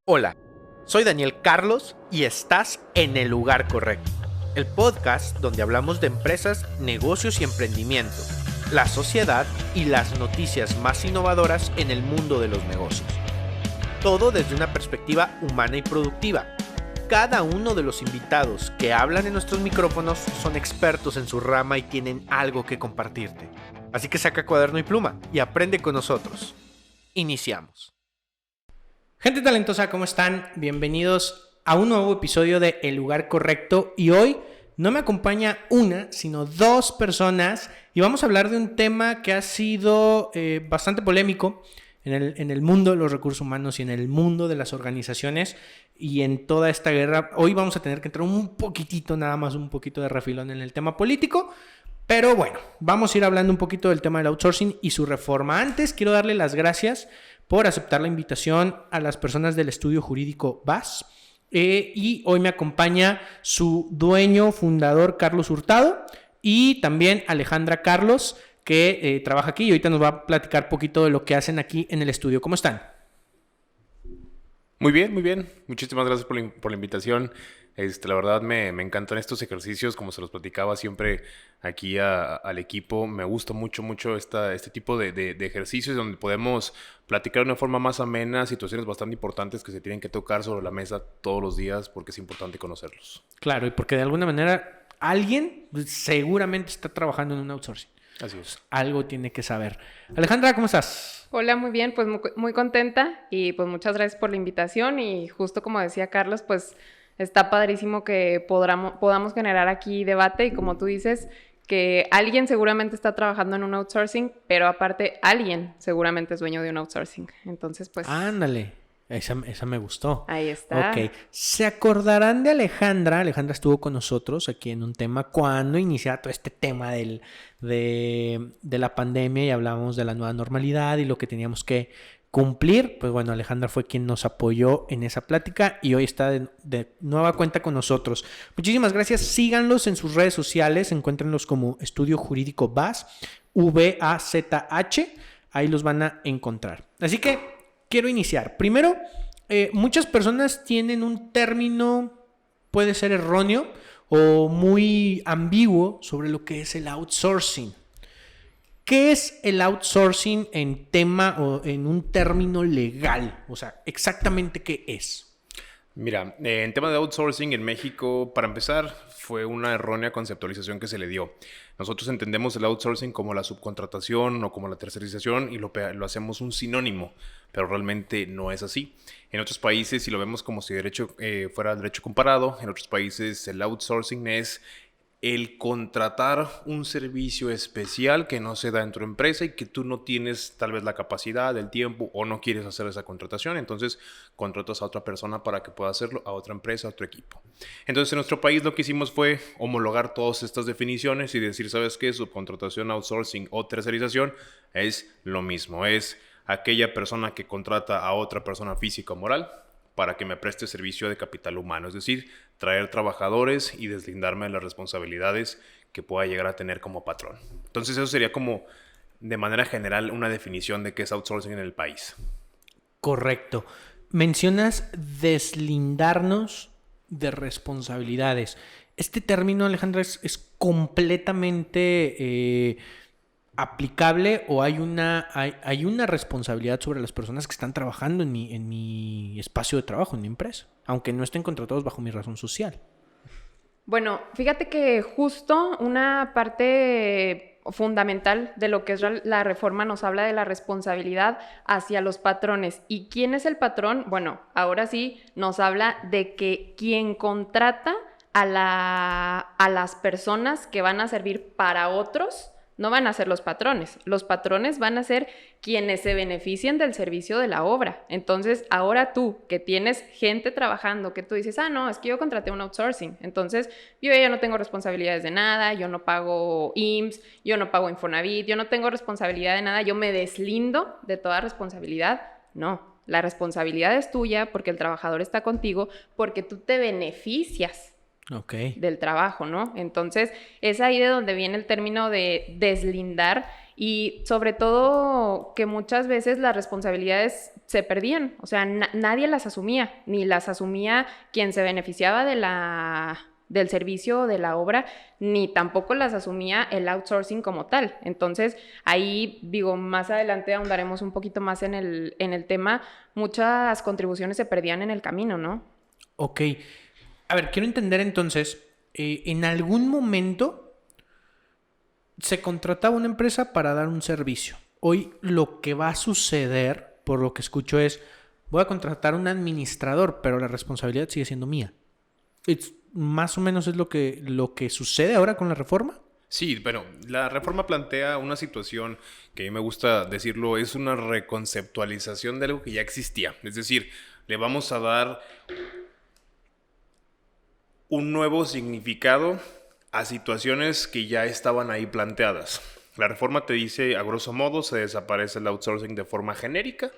Hola, soy Daniel Carlos y estás en el lugar correcto. El podcast donde hablamos de empresas, negocios y emprendimiento, la sociedad y las noticias más innovadoras en el mundo de los negocios. Todo desde una perspectiva humana y productiva. Cada uno de los invitados que hablan en nuestros micrófonos son expertos en su rama y tienen algo que compartirte. Así que saca cuaderno y pluma y aprende con nosotros. Iniciamos. Gente talentosa, ¿cómo están? Bienvenidos a un nuevo episodio de El Lugar Correcto. Y hoy no me acompaña una, sino dos personas. Y vamos a hablar de un tema que ha sido bastante polémico en el mundo de los recursos humanos y en el mundo de las organizaciones y en toda esta guerra. Hoy vamos a tener que entrar un poquitito, nada más un poquito de refilón en el tema político. Pero bueno, vamos a ir hablando un poquito del tema del outsourcing y su reforma. Antes, quiero darle las gracias por aceptar la invitación a las personas del estudio jurídico BAS. Y hoy me acompaña su dueño, fundador, Carlos Hurtado, y también Alejandra Carlos, que trabaja aquí y ahorita nos va a platicar un poquito de lo que hacen aquí en el estudio. ¿Cómo están? Muy bien, muy bien. Muchísimas gracias por la invitación. La verdad me encantan estos ejercicios, como se los platicaba siempre aquí al equipo. Me gusta mucho este tipo de ejercicios donde podemos platicar de una forma más amena situaciones bastante importantes que se tienen que tocar sobre la mesa todos los días porque es importante conocerlos. Claro, y porque de alguna manera alguien seguramente está trabajando en un outsourcing. Así es. Algo tiene que saber. Alejandra, ¿cómo estás? Hola, muy bien, pues muy contenta y pues muchas gracias por la invitación y justo como decía Carlos, pues está padrísimo que podamos generar aquí debate y como tú dices, que alguien seguramente está trabajando en un outsourcing, pero aparte alguien seguramente es dueño de un outsourcing. Entonces, pues... Ándale, esa me gustó. Ahí está. Ok, se acordarán de Alejandra. Alejandra estuvo con nosotros aquí en un tema cuando iniciaba todo este tema de la pandemia y hablábamos de la nueva normalidad y lo que teníamos que cumplir. Pues bueno, Alejandra fue quien nos apoyó en esa plática y hoy está de nueva cuenta con nosotros. Muchísimas gracias. Síganlos en sus redes sociales. Encuéntrenlos como Estudio Jurídico VAZ, VAZH. Ahí los van a encontrar. Así que quiero iniciar. Primero, muchas personas tienen un término, puede ser erróneo o muy ambiguo sobre lo que es el outsourcing. ¿Qué es el outsourcing en tema o en un término legal? O sea, exactamente qué es. Mira, en tema de outsourcing en México, para empezar, fue una errónea conceptualización que se le dio. Nosotros entendemos el outsourcing como la subcontratación o como la tercerización y lo hacemos un sinónimo, pero realmente no es así. En otros países, si lo vemos como si fuera derecho comparado, en otros países el outsourcing es el contratar un servicio especial que no se da en tu empresa y que tú no tienes tal vez la capacidad, el tiempo o no quieres hacer esa contratación. Entonces contratas a otra persona para que pueda hacerlo, a otra empresa, a otro equipo. Entonces en nuestro país lo que hicimos fue homologar todas estas definiciones y decir, ¿sabes qué? Subcontratación, outsourcing o tercerización es lo mismo. Es aquella persona que contrata a otra persona física o moral para que me preste servicio de capital humano, es decir, traer trabajadores y deslindarme de las responsabilidades que pueda llegar a tener como patrón. Entonces eso sería como, de manera general, una definición de qué es outsourcing en el país. Correcto. Mencionas deslindarnos de responsabilidades. Este término, Alejandra, es completamente aplicable o hay una responsabilidad sobre las personas que están trabajando en mi espacio de trabajo, en mi empresa, aunque no estén contratados bajo mi razón social. Bueno, fíjate que justo una parte fundamental de lo que es la reforma nos habla de la responsabilidad hacia los patrones. ¿Y quién es el patrón? Bueno, ahora sí nos habla de que quien contrata a las personas que van a servir para otros no van a ser los patrones. Los patrones van a ser quienes se beneficien del servicio de la obra. Entonces, ahora tú, que tienes gente trabajando, que tú dices, no, es que yo contraté un outsourcing. Entonces, yo ya no tengo responsabilidades de nada, yo no pago IMSS, yo no pago Infonavit, yo no tengo responsabilidad de nada, yo me deslindo de toda responsabilidad. No, la responsabilidad es tuya porque el trabajador está contigo, porque tú te beneficias del trabajo, ¿no? Entonces, es ahí de donde viene el término de deslindar y sobre todo que muchas veces las responsabilidades se perdían, o sea, nadie las asumía, ni las asumía quien se beneficiaba del servicio o de la obra, ni tampoco las asumía el outsourcing como tal. Entonces, ahí, digo, más adelante ahondaremos un poquito más en el tema. Muchas contribuciones se perdían en el camino, ¿no? Ok. A ver, quiero entender entonces, en algún momento se contrataba una empresa para dar un servicio. Hoy lo que va a suceder, por lo que escucho, es voy a contratar un administrador, pero la responsabilidad sigue siendo mía. Más o menos es lo que sucede ahora con la reforma. Sí, pero la reforma plantea una situación que a mí me gusta decirlo, es una reconceptualización de algo que ya existía. Es decir, le vamos a dar un nuevo significado a situaciones que ya estaban ahí planteadas. La reforma te dice, a grosso modo, se desaparece el outsourcing de forma genérica,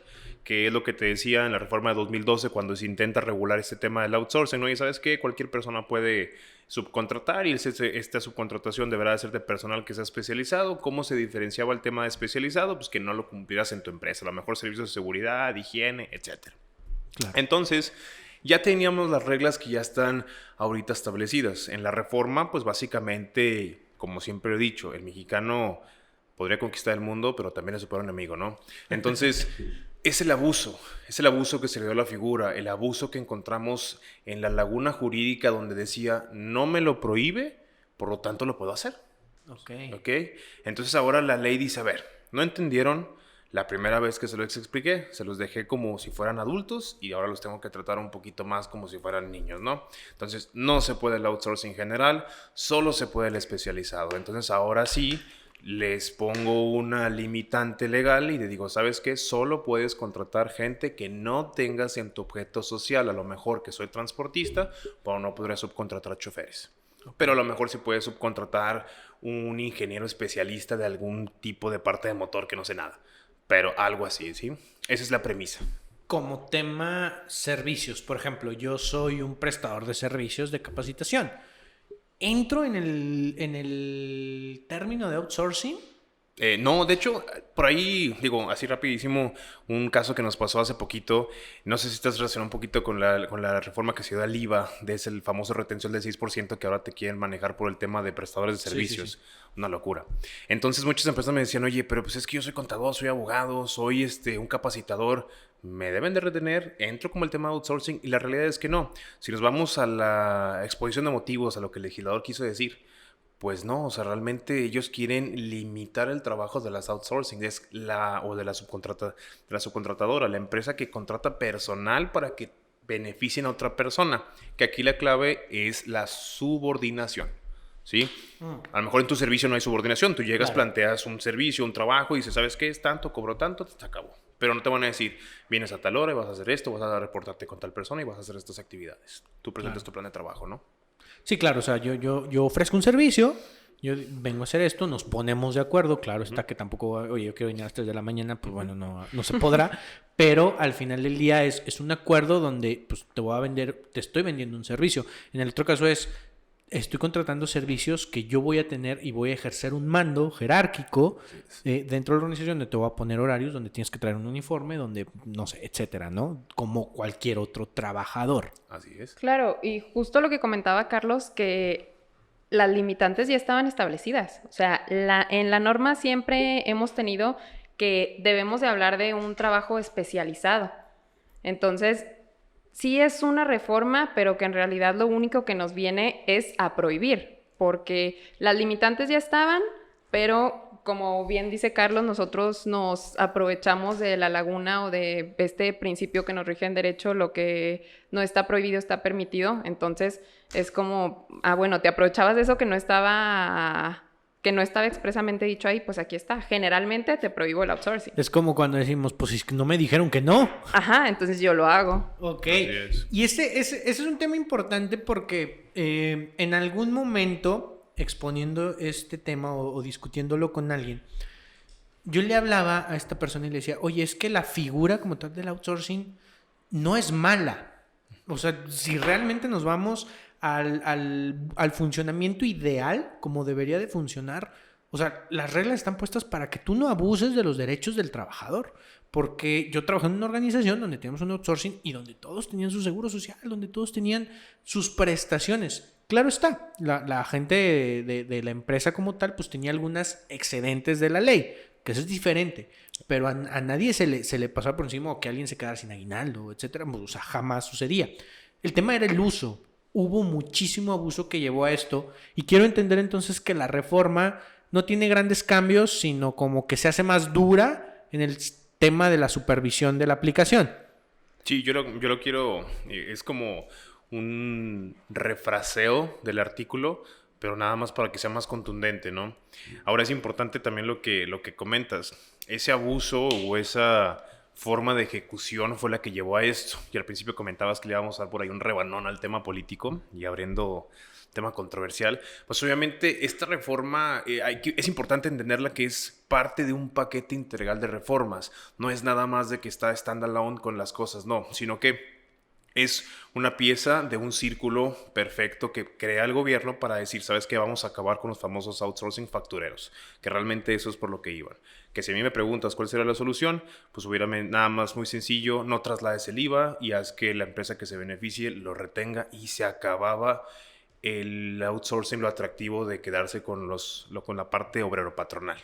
que es lo que te decía en la reforma de 2012 cuando se intenta regular este tema del outsourcing, ¿no? Y ¿sabes qué? Cualquier persona puede subcontratar y esta subcontratación deberá ser de personal que sea especializado. ¿Cómo se diferenciaba el tema de especializado? Pues que no lo cumplirás en tu empresa. A lo mejor servicios de seguridad, higiene, etc. Claro. Entonces, ya teníamos las reglas que ya están ahorita establecidas. En la reforma, pues básicamente, como siempre he dicho, el mexicano podría conquistar el mundo, pero también es su peor enemigo, ¿no? Entonces, es el abuso que se le dio a la figura, el abuso que encontramos en la laguna jurídica donde decía, no me lo prohíbe, por lo tanto lo puedo hacer. ¿Ok? Entonces ahora la ley dice, a ver, ¿no entendieron? La primera vez que se los expliqué, se los dejé como si fueran adultos y ahora los tengo que tratar un poquito más como si fueran niños, ¿no? Entonces, no se puede el outsourcing general, solo se puede el especializado. Entonces, ahora sí, les pongo una limitante legal y le digo, ¿sabes qué? Solo puedes contratar gente que no tengas en tu objeto social. A lo mejor que soy transportista, pero no podría subcontratar choferes. Pero a lo mejor sí puedes subcontratar un ingeniero especialista de algún tipo de parte de motor que no sé nada. Pero algo así, ¿sí? Esa es la premisa. Como tema servicios, por ejemplo, yo soy un prestador de servicios de capacitación. ¿Entro en el término de outsourcing? No, de hecho, por ahí, digo, así rapidísimo, un caso que nos pasó hace poquito, no sé si estás relacionado un poquito con la reforma que se dio al IVA, de ese el famoso retención del 6% que ahora te quieren manejar por el tema de prestadores de servicios. Sí. Una locura. Entonces muchas empresas me decían, oye, pero pues es que yo soy contador, soy abogado, soy un capacitador, me deben de retener, entro como el tema de outsourcing, y la realidad es que no. Si nos vamos a la exposición de motivos, a lo que el legislador quiso decir, pues no, o sea, realmente ellos quieren limitar el trabajo de las outsourcing, o de la subcontratadora, la empresa que contrata personal para que beneficien a otra persona, que aquí la clave es la subordinación, ¿sí? A lo mejor en tu servicio no hay subordinación, tú llegas, claro, planteas un servicio, un trabajo y dices, ¿sabes qué? Es tanto, cobro tanto, te acabó. Pero no te van a decir, vienes a tal hora y vas a hacer esto, vas a reportarte con tal persona y vas a hacer estas actividades. Tú presentas tu plan de trabajo, ¿no? Sí, claro, o sea, yo ofrezco un servicio, yo vengo a hacer esto, nos ponemos de acuerdo, claro está que tampoco, oye, yo quiero venir a las 3 de la mañana, pues bueno, no se podrá, pero al final del día es un acuerdo donde pues te estoy vendiendo un servicio. En el otro caso estoy contratando servicios que yo voy a tener y voy a ejercer un mando jerárquico dentro de la organización, donde te voy a poner horarios, donde tienes que traer un uniforme, donde, no sé, etcétera, ¿no? Como cualquier otro trabajador. Así es. Claro, y justo lo que comentaba Carlos, que las limitantes ya estaban establecidas. O sea, en la norma siempre hemos tenido que debemos de hablar de un trabajo especializado. Entonces, sí es una reforma, pero que en realidad lo único que nos viene es a prohibir, porque las limitantes ya estaban, pero como bien dice Carlos, nosotros nos aprovechamos de la laguna o de este principio que nos rige en derecho, lo que no está prohibido está permitido. Entonces es como, bueno, te aprovechabas de eso que no estaba expresamente dicho ahí, pues aquí está. Generalmente te prohíbo el outsourcing. Es como cuando decimos, pues es que no me dijeron que no. Ajá, entonces yo lo hago. Ok. Y ese es un tema importante porque en algún momento, exponiendo este tema o discutiéndolo con alguien, yo le hablaba a esta persona y le decía, oye, es que la figura como tal del outsourcing no es mala. O sea, si realmente nos vamos al funcionamiento ideal, como debería de funcionar, O sea, las reglas están puestas para que tú no abuses de los derechos del trabajador. Porque yo trabajé en una organización donde teníamos un outsourcing y donde todos tenían su seguro social, donde todos tenían sus prestaciones. Claro está, la gente de la empresa como tal pues tenía algunas excedentes de la ley, que eso es diferente. Pero a nadie se le pasaba por encima o que alguien se quedara sin aguinaldo, etcétera. O sea, jamás sucedía. El tema era el uso. Hubo muchísimo abuso que llevó a esto. Y quiero entender entonces que la reforma no tiene grandes cambios, sino como que se hace más dura en el tema de la supervisión de la aplicación. Sí, yo lo quiero, es como un refraseo del artículo, pero nada más para que sea más contundente, ¿no? Ahora es importante también lo que comentas. Ese abuso o esa forma de ejecución fue la que llevó a esto. Y al principio comentabas que le íbamos a dar por ahí un rebanón al tema político y abriendo tema controversial. Pues obviamente esta reforma es importante entenderla que es parte de un paquete integral de reformas. No es nada más de que está standalone con las cosas, no, sino que es una pieza de un círculo perfecto que crea el gobierno para decir, ¿sabes qué? Vamos a acabar con los famosos outsourcing factureros, que realmente eso es por lo que iban. Que si a mí me preguntas cuál será la solución, pues hubiera nada más muy sencillo, no traslades el IVA y haz que la empresa que se beneficie lo retenga y se acababa el outsourcing, lo atractivo de quedarse con la parte obrero-patronal.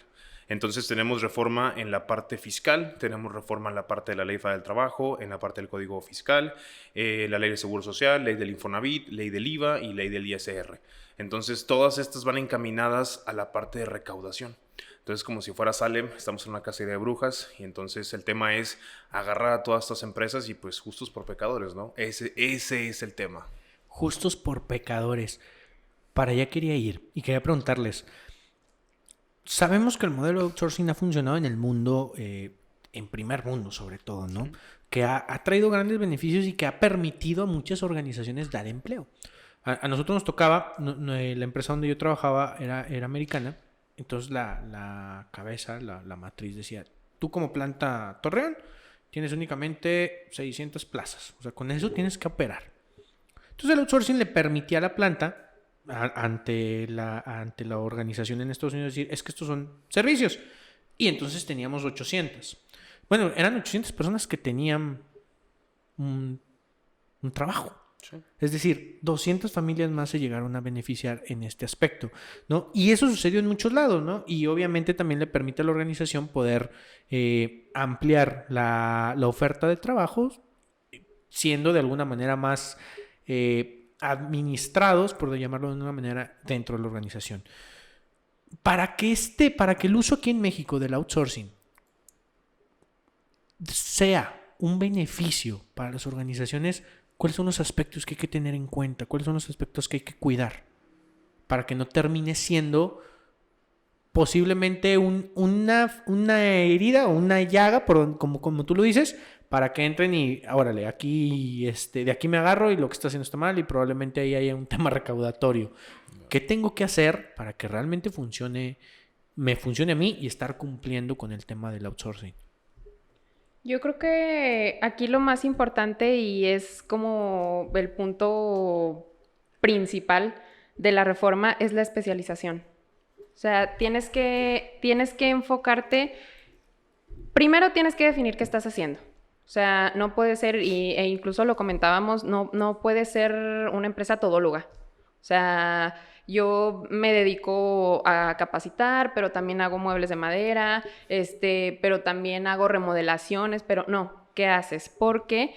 Entonces tenemos reforma en la parte fiscal, tenemos reforma en la parte de la Ley Federal del Trabajo, en la parte del Código Fiscal, la Ley del Seguro Social, Ley del Infonavit, Ley del IVA y Ley del ISR. Entonces todas estas van encaminadas a la parte de recaudación. Entonces, como si fuera Salem, estamos en una cacería de brujas y entonces el tema es agarrar a todas estas empresas y pues justos por pecadores, ¿no? Ese es el tema. Justos por pecadores. Para allá quería ir y quería preguntarles. Sabemos que el modelo de outsourcing ha funcionado en el mundo, en primer mundo sobre todo, ¿no? Que ha traído grandes beneficios y que ha permitido a muchas organizaciones dar empleo. A nosotros nos tocaba, la empresa donde yo trabajaba era americana, entonces la cabeza, la matriz decía, tú como planta Torreón tienes únicamente 600 plazas, o sea, con eso tienes que operar. Entonces el outsourcing le permitía a la planta ante la organización en Estados Unidos decir, es que estos son servicios. Y entonces teníamos 800. Bueno, eran 800 personas que tenían un trabajo. Sí. Es decir, 200 familias más se llegaron a beneficiar en este aspecto, ¿no? Y eso sucedió en muchos lados, ¿no? Y obviamente también le permite a la organización poder ampliar la oferta de trabajos, siendo de alguna manera más administrados, por llamarlo de una manera, dentro de la organización. Para que el uso aquí en México del outsourcing sea un beneficio para las organizaciones, ¿cuáles son los aspectos que hay que tener en cuenta? ¿Cuáles son los aspectos que hay que cuidar? Para que no termine siendo posiblemente una herida o una llaga, como tú lo dices, para que entren y, órale, aquí, de aquí me agarro y lo que está haciendo está mal y probablemente ahí haya un tema recaudatorio. ¿Qué tengo que hacer para que realmente me funcione a mí y estar cumpliendo con el tema del outsourcing? Yo creo que aquí lo más importante y es como el punto principal de la reforma es la especialización. O sea, tienes que enfocarte, primero tienes que definir qué estás haciendo. O sea, no puede ser, e incluso lo comentábamos, no puede ser una empresa todóloga. O sea, yo me dedico a capacitar, pero también hago muebles de madera, pero también hago remodelaciones, pero no, ¿qué haces? Porque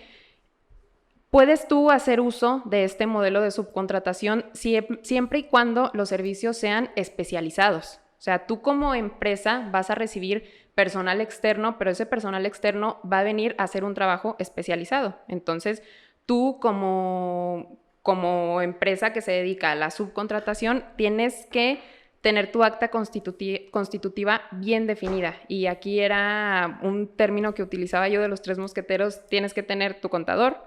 puedes tú hacer uso de este modelo de subcontratación siempre y cuando los servicios sean especializados. O sea, tú como empresa vas a recibir personal externo, pero ese personal externo va a venir a hacer un trabajo especializado. Entonces, tú como empresa que se dedica a la subcontratación, tienes que tener tu acta constitutiva bien definida. Y aquí era un término que utilizaba yo de los 3 mosqueteros, tienes que tener tu contador,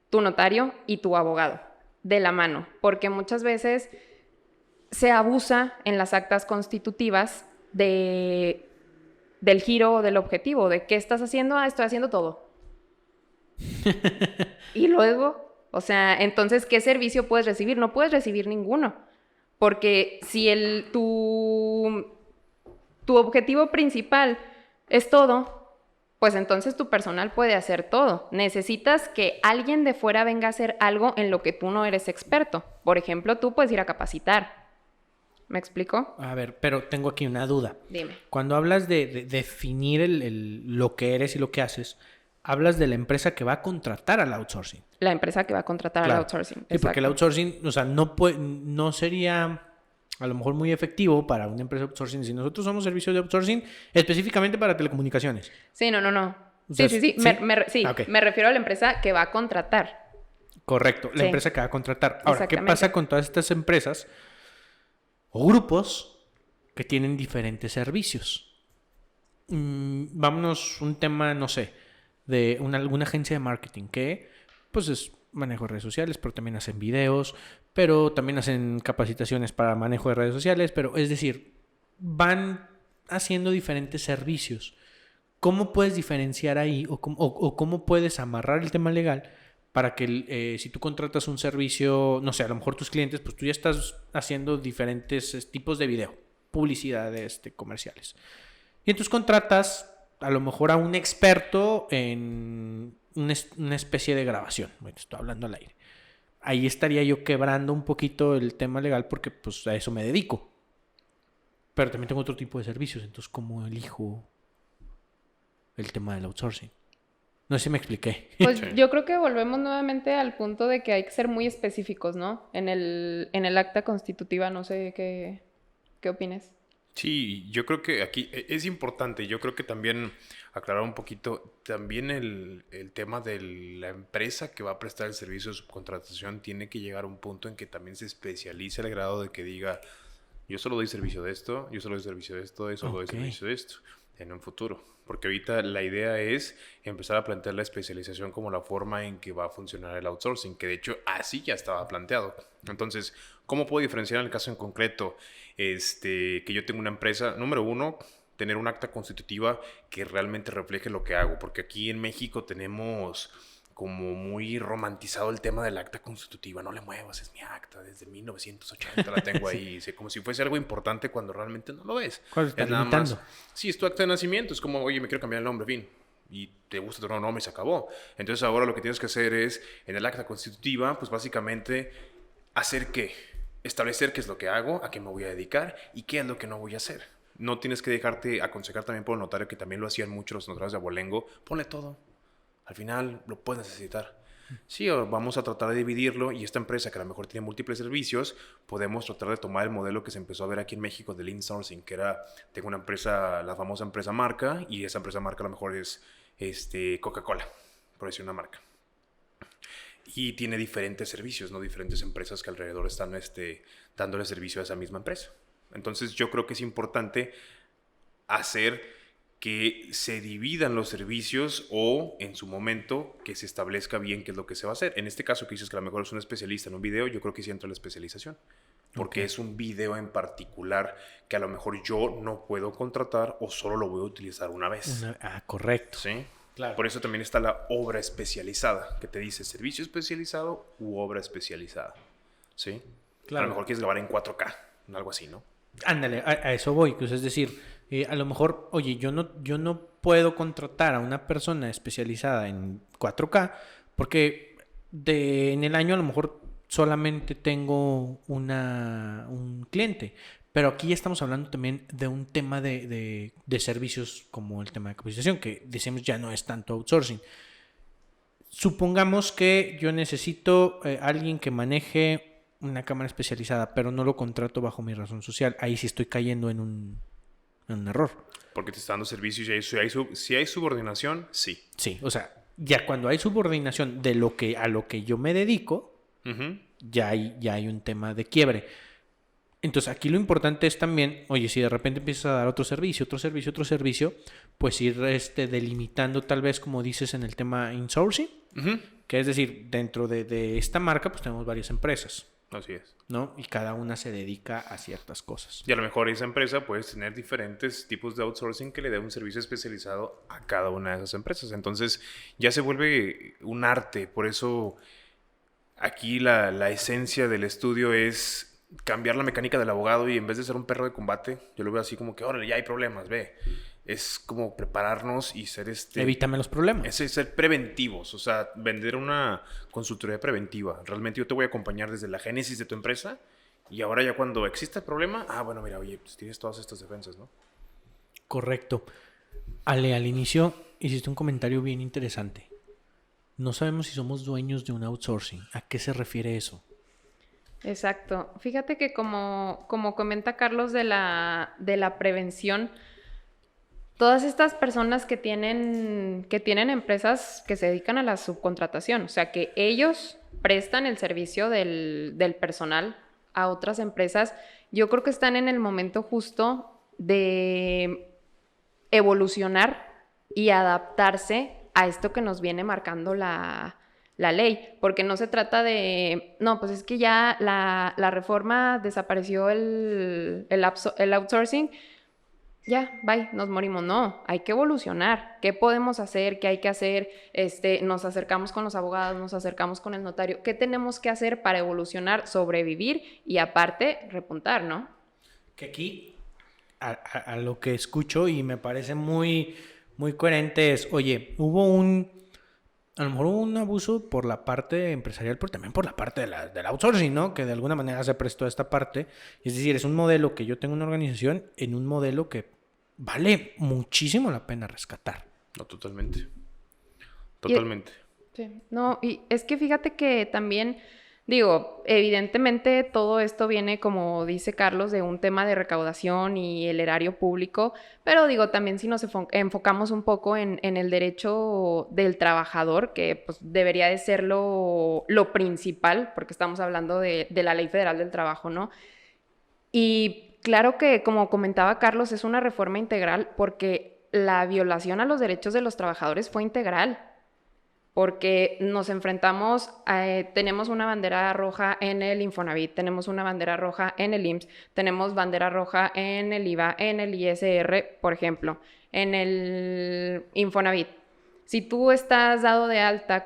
tu notario y tu abogado de la mano, porque muchas veces se abusa en las actas constitutivas del giro o del objetivo, de qué estás haciendo, estoy haciendo todo. Y luego, o sea, entonces, ¿qué servicio puedes recibir? No puedes recibir ninguno, porque si tu objetivo principal es todo, pues entonces tu personal puede hacer todo. Necesitas que alguien de fuera venga a hacer algo en lo que tú no eres experto. Por ejemplo, tú puedes ir a capacitar. ¿Me explico? A ver, pero tengo aquí una duda. Dime. Cuando hablas de definir lo que eres y lo que haces, hablas de la empresa que va a contratar al outsourcing. La empresa que va a contratar al Claro. outsourcing. Sí, porque el Exacto. outsourcing, o sea, no sería a lo mejor muy efectivo para una empresa de outsourcing si nosotros somos servicios de outsourcing específicamente para telecomunicaciones. Sí, no. O Sí, sea, sí. ¿sí? Sí, Ok. me refiero a la empresa que va a contratar. Correcto, la Sí. empresa que va a contratar. Ahora, ¿qué Exactamente. pasa con todas estas empresas o grupos que tienen diferentes servicios? Vámonos un tema, no sé, de alguna agencia de marketing que pues es manejo de redes sociales, pero también hacen videos, pero también hacen capacitaciones para manejo de redes sociales, pero es decir, van haciendo diferentes servicios. ¿Cómo puedes diferenciar ahí o cómo puedes amarrar el tema legal para que si tú contratas un servicio, no sé, a lo mejor tus clientes, pues tú ya estás haciendo diferentes tipos de video, publicidades comerciales. Y entonces contratas a lo mejor a un experto en una especie de grabación. Bueno, estoy hablando al aire. Ahí estaría yo quebrando un poquito el tema legal porque pues a eso me dedico. Pero también tengo otro tipo de servicios, entonces ¿cómo elijo el tema del outsourcing? No sé si me expliqué. Pues Sí. yo creo que volvemos nuevamente al punto de que hay que ser muy específicos, ¿no? En el acta constitutiva, no sé qué opines. Sí, yo creo que aquí es importante, yo creo que también aclarar un poquito, también el tema de la empresa que va a prestar el servicio de subcontratación tiene que llegar a un punto en que también se especialice al grado de que diga, yo solo doy servicio de esto, yo solo doy servicio de esto, yo solo doy Ok. servicio de esto, en un futuro. Porque ahorita la idea es empezar a plantear la especialización como la forma en que va a funcionar el outsourcing, que de hecho así ya estaba planteado. Entonces, ¿cómo puedo diferenciar en el caso en concreto? Que yo tengo una empresa, número uno, tener un acta constitutiva que realmente refleje lo que hago, porque aquí en México tenemos como muy romantizado el tema del acta constitutiva. No le muevas, es mi acta, desde 1980 la tengo ahí, como si fuese algo importante cuando realmente no lo es. ¿Cuál está Es nada limitando? más, sí, es tu acta de nacimiento, es como, oye, me quiero cambiar el nombre, fin, y te gusta tu nuevo nombre y se acabó. Entonces ahora lo que tienes que hacer es, en el acta constitutiva, pues básicamente hacer qué, establecer qué es lo que hago, a qué me voy a dedicar y qué es lo que no voy a hacer. No tienes que dejarte aconsejar también por el notario, que también lo hacían muchos los notarios de abolengo. Ponle todo. Al final lo puedes necesitar. Sí, vamos a tratar de dividirlo, y esta empresa que a lo mejor tiene múltiples servicios, podemos tratar de tomar el modelo que se empezó a ver aquí en México del insourcing, que era, tengo una empresa, la famosa empresa marca, y esa empresa marca a lo mejor es Coca-Cola, por decir una marca. Y tiene diferentes servicios, ¿no? Diferentes empresas que alrededor están dándole servicio a esa misma empresa. Entonces yo creo que es importante hacer que se dividan los servicios, o en su momento que se establezca bien qué es lo que se va a hacer. En este caso que dices que a lo mejor es un especialista en un video, yo creo que sí entra la especialización, porque es un video en particular que a lo mejor yo no puedo contratar o solo lo voy a utilizar una vez. Correcto. ¿Sí? Claro. Por eso también está la obra especializada, que te dice servicio especializado u obra especializada. ¿Sí? Claro. A lo mejor quieres grabar en 4K, algo así, ¿no? Ándale, a eso voy. Pues es decir, a lo mejor, oye, yo no puedo contratar a una persona especializada en 4K porque en el año a lo mejor solamente tengo un cliente. Pero aquí estamos hablando también de un tema de servicios como el tema de capacitación, que decimos ya no es tanto outsourcing. Supongamos que yo necesito alguien que maneje una cámara especializada, pero no lo contrato bajo mi razón social. Ahí sí estoy cayendo en un error. Porque te está dando servicio, y si hay subordinación, sí. Sí, o sea, ya cuando hay subordinación de a lo que yo me dedico, Uh-huh. ya hay un tema de quiebre. Entonces aquí lo importante es también, oye, si de repente empiezas a dar otro servicio, pues ir delimitando tal vez, como dices en el tema insourcing, Uh-huh. que es decir, dentro de esta marca pues tenemos varias empresas, Así es. ¿no? Y cada una se dedica a ciertas cosas. Y a lo mejor esa empresa puedes tener diferentes tipos de outsourcing que le dé un servicio especializado a cada una de esas empresas. Entonces ya se vuelve un arte. Por eso aquí la esencia del estudio es cambiar la mecánica del abogado y en vez de ser un perro de combate, yo lo veo así como que, órale, ya hay problemas, ve. Es como prepararnos y ser Evítame los problemas. Es ser preventivos, o sea, vender una consultoría preventiva. Realmente yo te voy a acompañar desde la génesis de tu empresa y ahora ya cuando exista el problema, bueno, mira, oye, pues tienes todas estas defensas, ¿no? Correcto. Ale, al inicio hiciste un comentario bien interesante. No sabemos si somos dueños de un outsourcing. ¿A qué se refiere eso? Exacto. Fíjate que como comenta Carlos de la prevención, todas estas personas que tienen empresas que se dedican a la subcontratación, o sea, que ellos prestan el servicio del personal a otras empresas, yo creo que están en el momento justo de evolucionar y adaptarse a esto que nos viene marcando la ley, porque no se trata de, no, pues es que ya la reforma desapareció el outsourcing, ya, bye, nos morimos. No, hay que evolucionar. ¿Qué podemos hacer? ¿Qué hay que hacer? Nos acercamos con los abogados, nos acercamos con el notario. ¿Qué tenemos que hacer para evolucionar, sobrevivir y aparte repuntar, no? Que aquí, a lo que escucho y me parece muy, muy coherente es, oye, a lo mejor hubo un abuso por la parte empresarial, pero también por la parte del outsourcing, ¿no? Que de alguna manera se prestó a esta parte. Es decir, es un modelo que yo tengo una organización en un modelo que vale muchísimo la pena rescatar. No, totalmente. Totalmente. Sí. No, y es que fíjate que también, digo, evidentemente todo esto viene, como dice Carlos, de un tema de recaudación y el erario público, pero digo, también si nos enfocamos un poco en el derecho del trabajador, que pues debería de ser lo principal, porque estamos hablando de la Ley Federal del Trabajo, ¿no? Y claro que, como comentaba Carlos, es una reforma integral porque la violación a los derechos de los trabajadores fue integral. Porque nos enfrentamos, tenemos una bandera roja en el Infonavit, tenemos una bandera roja en el IMSS, tenemos bandera roja en el IVA, en el ISR, por ejemplo, en el Infonavit. Si tú estás dado de alta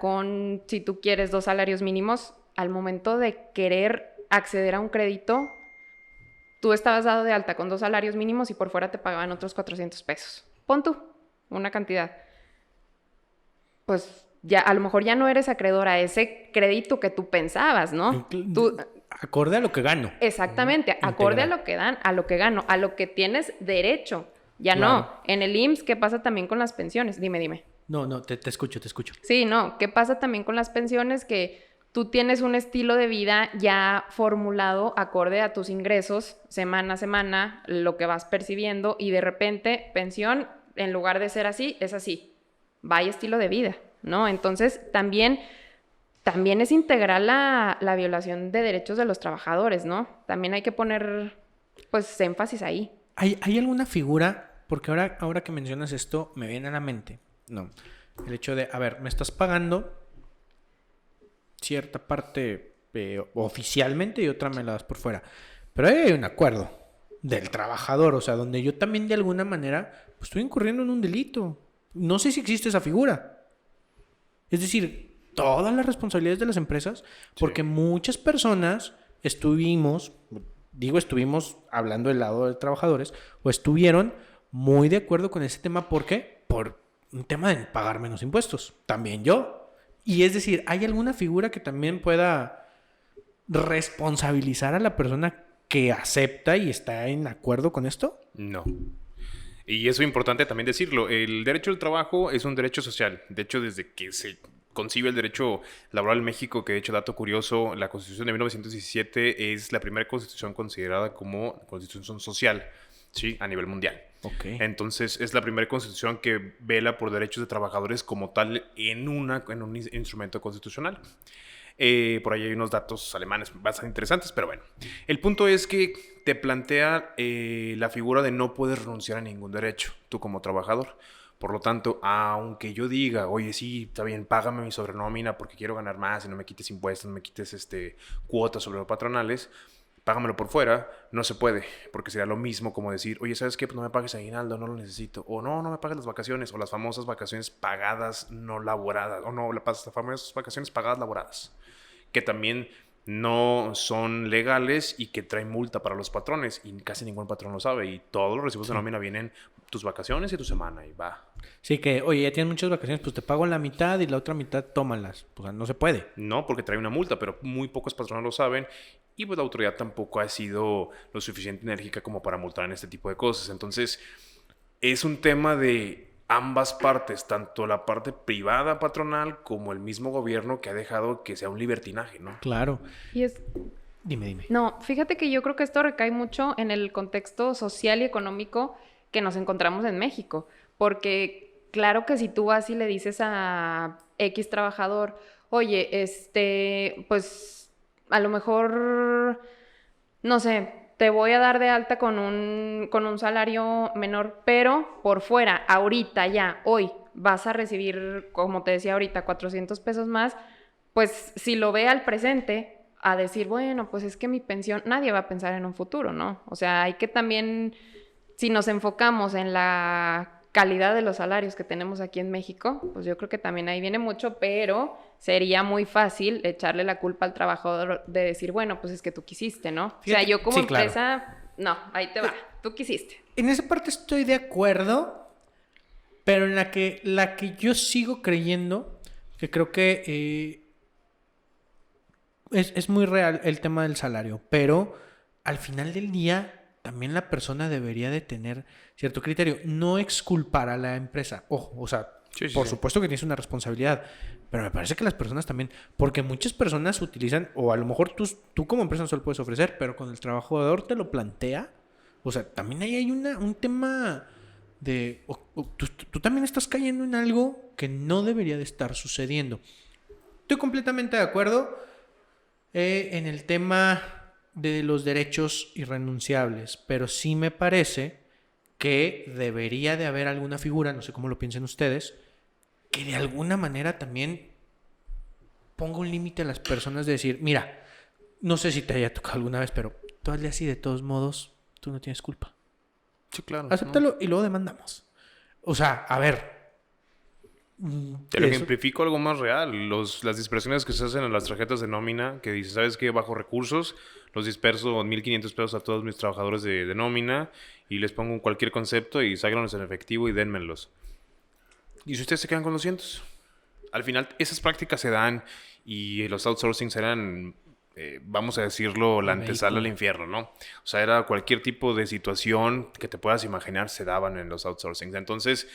si tú quieres 2 salarios mínimos, al momento de querer acceder a un crédito, tú estabas dado de alta con 2 salarios mínimos y por fuera te pagaban otros 400 pesos. Pon tú una cantidad. Pues ya a lo mejor ya no eres acreedor a ese crédito que tú pensabas, ¿no? Acorde a lo que gano. Exactamente, acorde a lo que gano, a lo que tienes derecho. Ya claro. No, en el IMSS, ¿qué pasa también con las pensiones? Dime. No, te escucho. Sí, no, ¿qué pasa también con las pensiones? Que tú tienes un estilo de vida ya formulado acorde a tus ingresos, semana a semana, lo que vas percibiendo, y de repente, pensión, en lugar de ser así, es así. Vaya estilo de vida, ¿no? Entonces, también es integral la violación de derechos de los trabajadores, ¿no? También hay que poner, pues, énfasis ahí. ¿Hay alguna figura? Porque ahora que mencionas esto, me viene a la mente, ¿no? El hecho de, a ver, me estás pagando cierta parte oficialmente y otra me la das por fuera. Pero ahí hay un acuerdo del trabajador, o sea, donde yo también de alguna manera pues, estoy incurriendo en un delito. No sé si existe esa figura. Es decir, todas las responsabilidades de las empresas, porque muchas personas estuvimos hablando del lado de trabajadores, o estuvieron muy de acuerdo con ese tema. ¿Por qué? Por un tema de pagar menos impuestos. También yo. Y es decir, ¿hay alguna figura que también pueda responsabilizar a la persona que acepta y está en acuerdo con esto? No. Y eso es importante también decirlo. El derecho al trabajo es un derecho social. De hecho, desde que se concibe el derecho laboral en México, que de hecho, dato curioso, la Constitución de 1917 es la primera constitución considerada como constitución social, ¿sí? A nivel mundial. Okay. Entonces, es la primera constitución que vela por derechos de trabajadores como tal en un instrumento constitucional. Por ahí hay unos datos alemanes bastante interesantes, pero bueno. El punto es que te plantea la figura de no puedes renunciar a ningún derecho, tú como trabajador. Por lo tanto, aunque yo diga, oye, sí, está bien, págame mi sobrenómina porque quiero ganar más y no me quites impuestos, no me quites cuotas sobre los patronales, págamelo por fuera, no se puede, porque sería lo mismo como decir, oye, ¿sabes qué? Pues no me pagues aguinaldo, no lo necesito. O no me pagues las vacaciones, o las famosas vacaciones pagadas no laboradas, o no, las famosas vacaciones pagadas laboradas, que también no son legales y que traen multa para los patrones y casi ningún patrón lo sabe y todos los recibos de nómina vienen tus vacaciones y tu semana y va. Sí, que, oye, ya tienes muchas vacaciones, pues te pago la mitad y la otra mitad tómalas. O sea, no se puede. No, porque trae una multa, pero muy pocos patrones lo saben y pues la autoridad tampoco ha sido lo suficiente enérgica como para multar en este tipo de cosas. Entonces, es un tema de ambas partes, tanto la parte privada patronal como el mismo gobierno que ha dejado que sea un libertinaje, ¿no? Claro. Y es... Dime. No, fíjate que yo creo que esto recae mucho en el contexto social y económico que nos encontramos en México, porque claro que si tú vas y le dices a X trabajador, oye, pues a lo mejor, no sé, te voy a dar de alta con un salario menor, pero por fuera, ahorita ya, hoy, vas a recibir, como te decía ahorita, 400 pesos más, pues si lo ve al presente, a decir, bueno, pues es que mi pensión, nadie va a pensar en un futuro, ¿no? O sea, hay que también, si nos enfocamos en la calidad de los salarios que tenemos aquí en México, pues yo creo que también ahí viene mucho, pero sería muy fácil echarle la culpa al trabajador de decir, bueno, pues es que tú quisiste, ¿no? Fíjate, o sea, yo como sí, empresa, claro. No, ahí te va, tú quisiste. En esa parte estoy de acuerdo, pero en la que yo sigo creyendo, que creo que es muy real el tema del salario, pero al final del día también la persona debería de tener cierto criterio, no exculpar a la empresa. Ojo, o sea, por supuesto que tienes una responsabilidad, pero me parece que las personas también, porque muchas personas utilizan, o a lo mejor tú como empresa no se lo puedes ofrecer, pero cuando el trabajador te lo plantea, o sea, también ahí hay un tema de... tú también estás cayendo en algo que no debería de estar sucediendo. Estoy completamente de acuerdo en el tema de los derechos irrenunciables, pero sí me parece que debería de haber alguna figura, no sé cómo lo piensen ustedes, que de alguna manera también ponga un límite a las personas de decir, mira, no sé si te haya tocado alguna vez, pero tú hazle así de todos modos, tú no tienes culpa. Sí, claro. Acéptalo, ¿no? Y luego demandamos. O sea, a ver. Te lo ejemplifico algo más real. Las dispersiones que se hacen en las tarjetas de nómina, que dice, ¿sabes qué? Bajo recursos, los disperso 1,500 pesos a todos mis trabajadores de nómina y les pongo cualquier concepto y sáquenlos en efectivo y dénmelos. Y si ustedes se quedan con 200. Al final, esas prácticas se dan y los outsourcings eran, vamos a decirlo, la antesala al infierno, ¿no? O sea, era cualquier tipo de situación que te puedas imaginar se daban en los outsourcings. Entonces,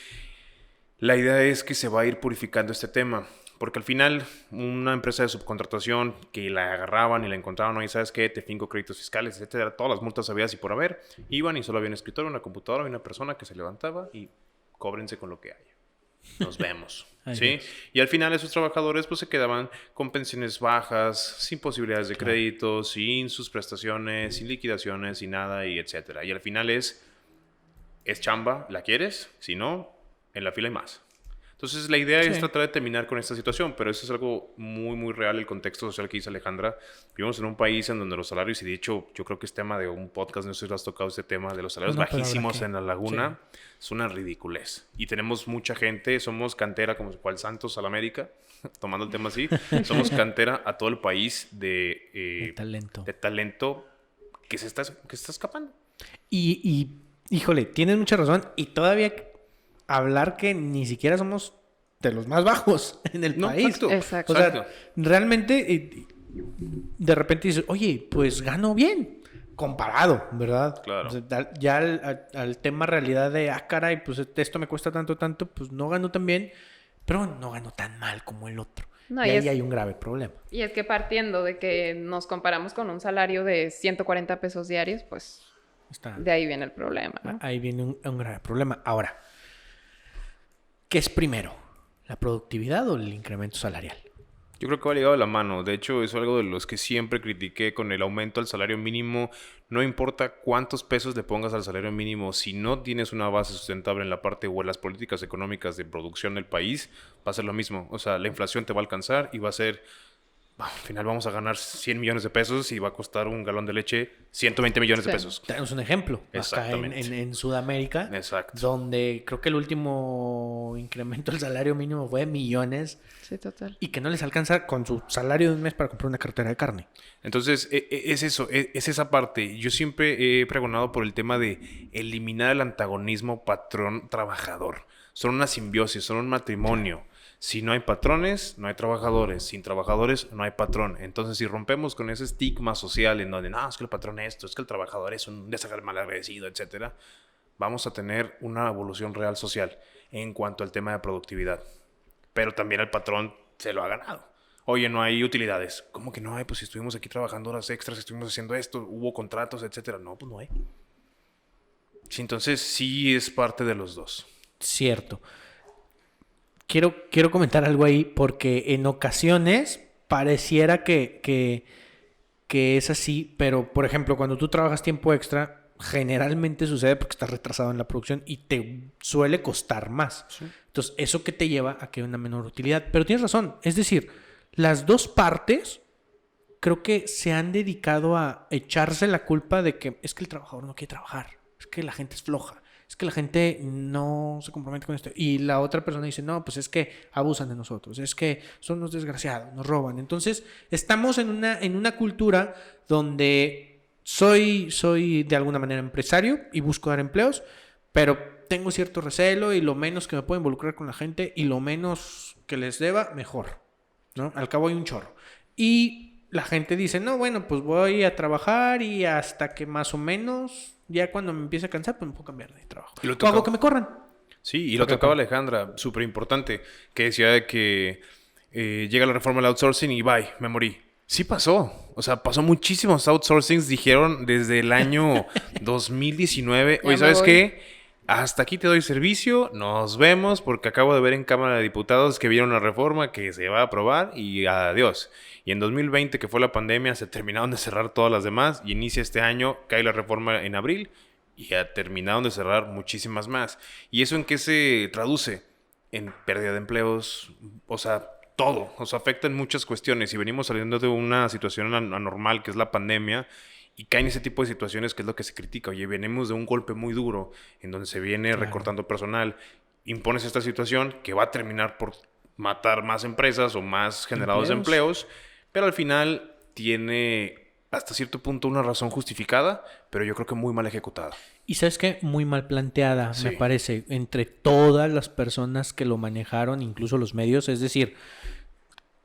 la idea es que se va a ir purificando este tema. Porque al final, una empresa de subcontratación que la agarraban y la encontraban, oye, ¿sabes qué? Te finco créditos fiscales, etcétera. Todas las multas habidas y por haber. Iban y solo había un escritorio, una computadora y una persona que se levantaba y cóbrense con lo que haya. Nos vemos. ¿Sí? Y al final esos trabajadores pues se quedaban con pensiones bajas, sin posibilidades de crédito, sin sus prestaciones, sin liquidaciones, sin nada y etcétera. Y al final es chamba, ¿la quieres? Si no, en la fila hay más. Entonces la idea es tratar de terminar con esta situación, pero eso es algo muy, muy real, el contexto social que dice Alejandra. Vivimos en un país en donde los salarios, y de hecho yo creo que es tema de un podcast, no sé si lo has tocado este tema, de los salarios bajísimos en la laguna, es una ridiculez. Y tenemos mucha gente, somos cantera como cual Santos a la América, tomando el tema así, somos cantera a todo el país de talento que se está escapando. Y híjole, tienes mucha razón, y todavía... hablar que ni siquiera somos de los más bajos en el país. Exacto. O sea, realmente de repente dices, oye, pues gano bien, comparado, ¿verdad? Claro. O sea, ya al tema realidad de, caray, pues esto me cuesta tanto, pues no gano tan bien, pero no gano tan mal como el otro. No, y ahí hay un grave problema. Y es que partiendo de que nos comparamos con un salario de 140 pesos diarios, pues de ahí viene el problema, ¿no? Ahí viene un grave problema. Ahora, ¿qué es primero? ¿La productividad o el incremento salarial? Yo creo que va ligado de la mano. De hecho, es algo de los que siempre critiqué con el aumento al salario mínimo. No importa cuántos pesos le pongas al salario mínimo, si no tienes una base sustentable en la parte o en las políticas económicas de producción del país, va a ser lo mismo. O sea, la inflación te va a alcanzar y va a ser al final vamos a ganar 100 millones de pesos y va a costar un galón de leche 120 millones de pesos. Tenemos un ejemplo acá en Sudamérica, Exacto. donde creo que el último incremento del salario mínimo fue de millones. Sí, total. Y que no les alcanza con su salario de un mes para comprar una cartera de carne. Entonces, es eso, es esa parte. Yo siempre he pregonado por el tema de eliminar el antagonismo patrón-trabajador. Son una simbiosis, son un matrimonio. Si no hay patrones, no hay trabajadores. Sin trabajadores, no hay patrón. Entonces, si rompemos con ese estigma social en donde, no, es que el patrón es esto, es que el trabajador es un malagradecido, etcétera, vamos a tener una evolución real social en cuanto al tema de productividad. Pero también el patrón se lo ha ganado. Oye, no hay utilidades. ¿Cómo que no hay? Pues si estuvimos aquí trabajando horas extras, estuvimos haciendo esto, hubo contratos, etcétera. No, pues no hay. Sí, entonces sí es parte de los dos. Cierto. Quiero comentar algo ahí porque en ocasiones pareciera que es así, pero por ejemplo, cuando tú trabajas tiempo extra, generalmente sucede porque estás retrasado en la producción y te suele costar más. Sí. Entonces, eso que te lleva a que haya una menor utilidad. Pero tienes razón, es decir, las dos partes creo que se han dedicado a echarse la culpa de que es que el trabajador no quiere trabajar, es que la gente es floja, es que la gente no se compromete con esto. Y la otra persona dice, no, pues es que abusan de nosotros, es que son unos desgraciados, nos roban. Entonces, estamos en una cultura donde soy de alguna manera empresario y busco dar empleos, pero tengo cierto recelo y lo menos que me puedo involucrar con la gente y lo menos que les deba, mejor, ¿no? Al cabo hay un chorro. Y la gente dice, no, bueno, pues voy a trabajar y hasta que más o menos, ya cuando me empiece a cansar, pues me puedo cambiar de trabajo. O hago que me corran. Sí, y lo tocaba Alejandra, súper importante, que decía de que llega la reforma del outsourcing y bye, me morí. Sí pasó, o sea, pasó muchísimos outsourcings, dijeron desde el año 2019, oye, ¿sabes qué? Hasta aquí te doy servicio, nos vemos porque acabo de ver en Cámara de Diputados que vieron la reforma que se va a aprobar y adiós. Y en 2020, que fue la pandemia, se terminaron de cerrar todas las demás y inicia este año, cae la reforma en abril y ya terminaron de cerrar muchísimas más. ¿Y eso en qué se traduce? En pérdida de empleos, o sea, todo, o sea, afecta en muchas cuestiones y venimos saliendo de una situación anormal que es la pandemia y caen ese tipo de situaciones que es lo que se critica. Oye, venimos de un golpe muy duro en donde se viene recortando personal, impones esta situación que va a terminar por matar más empresas o más generados de empleos, pero al final tiene hasta cierto punto una razón justificada, pero yo creo que muy mal ejecutada. Y ¿sabes qué? Muy mal planteada, me parece, entre todas las personas que lo manejaron, incluso los medios. Es decir,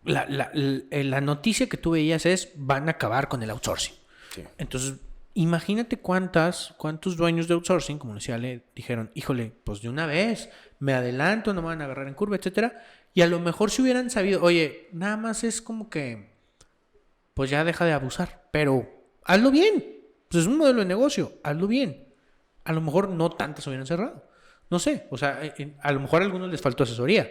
la noticia que tú veías es, van a acabar con el outsourcing. Sí. Entonces, imagínate cuántos dueños de outsourcing, como decía Ale, dijeron, híjole, pues de una vez, me adelanto, no me van a agarrar en curva, etcétera. Y a lo mejor si hubieran sabido, oye, nada más es como que, pues ya deja de abusar, pero hazlo bien. Pues es un modelo de negocio, hazlo bien. A lo mejor no tantas hubieran cerrado. No sé, o sea, a lo mejor a algunos les faltó asesoría.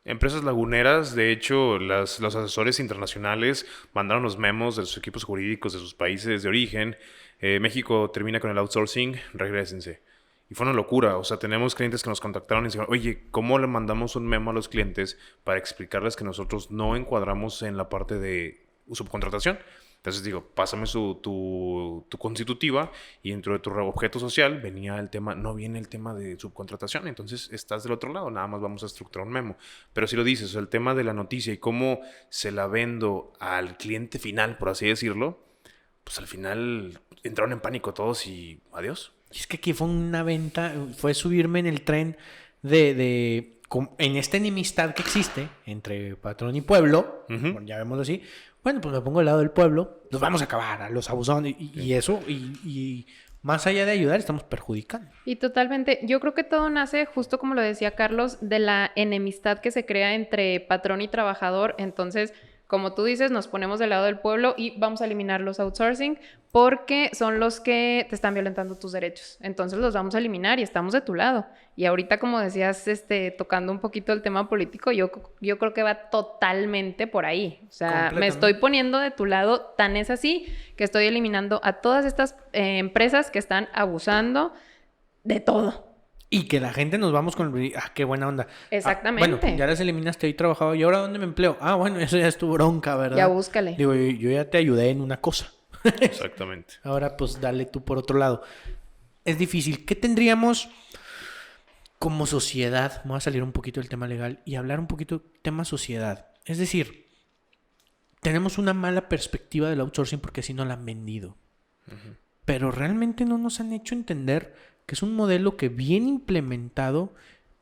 Empresas laguneras, de hecho, los asesores internacionales mandaron los memos de sus equipos jurídicos de sus países de origen. México termina con el outsourcing, regrésense. Y fue una locura, o sea, tenemos clientes que nos contactaron y dijeron, oye, ¿cómo le mandamos un memo a los clientes para explicarles que nosotros no encuadramos en la parte de subcontratación? Entonces digo, pásame tu constitutiva y dentro de tu objeto social no viene el tema de subcontratación. Entonces estás del otro lado, nada más vamos a estructurar un memo. Pero si lo dices, el tema de la noticia y cómo se la vendo al cliente final, por así decirlo, pues al final entraron en pánico todos y adiós. Y es que aquí fue una venta, fue subirme en el tren en esta enemistad que existe entre patrón y pueblo, bueno, ya vemos así. Bueno, pues me pongo al lado del pueblo, los vamos a acabar a los abusones y eso, y más allá de ayudar, estamos perjudicando. Y totalmente, yo creo que todo nace, justo como lo decía Carlos, de la enemistad que se crea entre patrón y trabajador. Entonces, como tú dices, nos ponemos del lado del pueblo y vamos a eliminar los outsourcing porque son los que te están violentando tus derechos. Entonces los vamos a eliminar y estamos de tu lado. Y ahorita, como decías, tocando un poquito el tema político, yo creo que va totalmente por ahí. O sea, me estoy poniendo de tu lado, tan es así que estoy eliminando a todas estas empresas que están abusando de todo. Y que la gente nos vamos con el... qué buena onda. Exactamente. Bueno, ya las eliminaste, ahí trabajaba. ¿Y ahora dónde me empleo? Bueno, eso ya es tu bronca, ¿verdad? Ya búscale. Digo, yo ya te ayudé en una cosa. Exactamente. Ahora pues dale tú por otro lado. Es difícil. ¿Qué tendríamos como sociedad? Voy a salir un poquito del tema legal y hablar un poquito tema sociedad. Es decir, tenemos una mala perspectiva del outsourcing porque así nos la han vendido. Uh-huh. Pero realmente no nos han hecho entender que es un modelo que bien implementado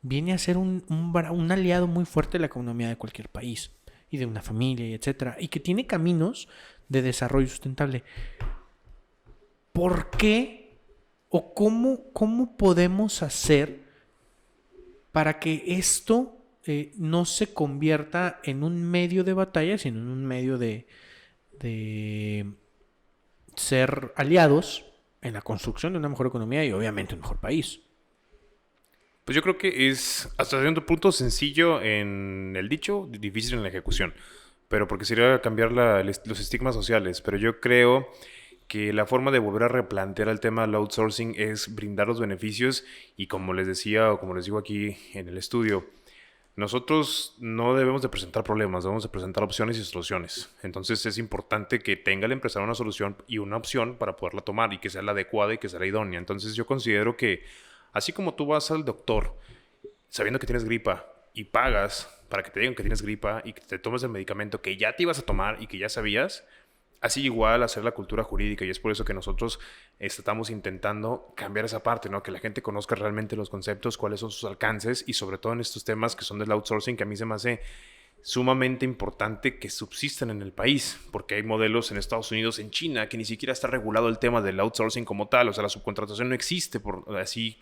viene a ser un aliado muy fuerte de la economía de cualquier país y de una familia, y etcétera, y que tiene caminos de desarrollo sustentable. ¿Por qué o cómo podemos hacer para que esto no se convierta en un medio de batalla, sino en un medio de ser aliados en la construcción de una mejor economía y obviamente un mejor país? Pues yo creo que es hasta cierto punto sencillo en el dicho, difícil en la ejecución. Pero porque sería cambiar los estigmas sociales. Pero yo creo que la forma de volver a replantear el tema del outsourcing es brindar los beneficios y, como les decía o como les digo aquí en el estudio, nosotros no debemos de presentar problemas, debemos de presentar opciones y soluciones. Entonces es importante que tenga el empresario una solución y una opción para poderla tomar y que sea la adecuada y que sea la idónea. Entonces yo considero que así como tú vas al doctor sabiendo que tienes gripa y pagas para que te digan que tienes gripa y que te tomes el medicamento que ya te ibas a tomar y que ya sabías, así igual hacer la cultura jurídica, y es por eso que nosotros estamos intentando cambiar esa parte, ¿no? Que la gente conozca realmente los conceptos, cuáles son sus alcances y sobre todo en estos temas que son del outsourcing, que a mí se me hace sumamente importante que subsistan en el país, porque hay modelos en Estados Unidos, en China, que ni siquiera está regulado el tema del outsourcing como tal, o sea, la subcontratación no existe por así,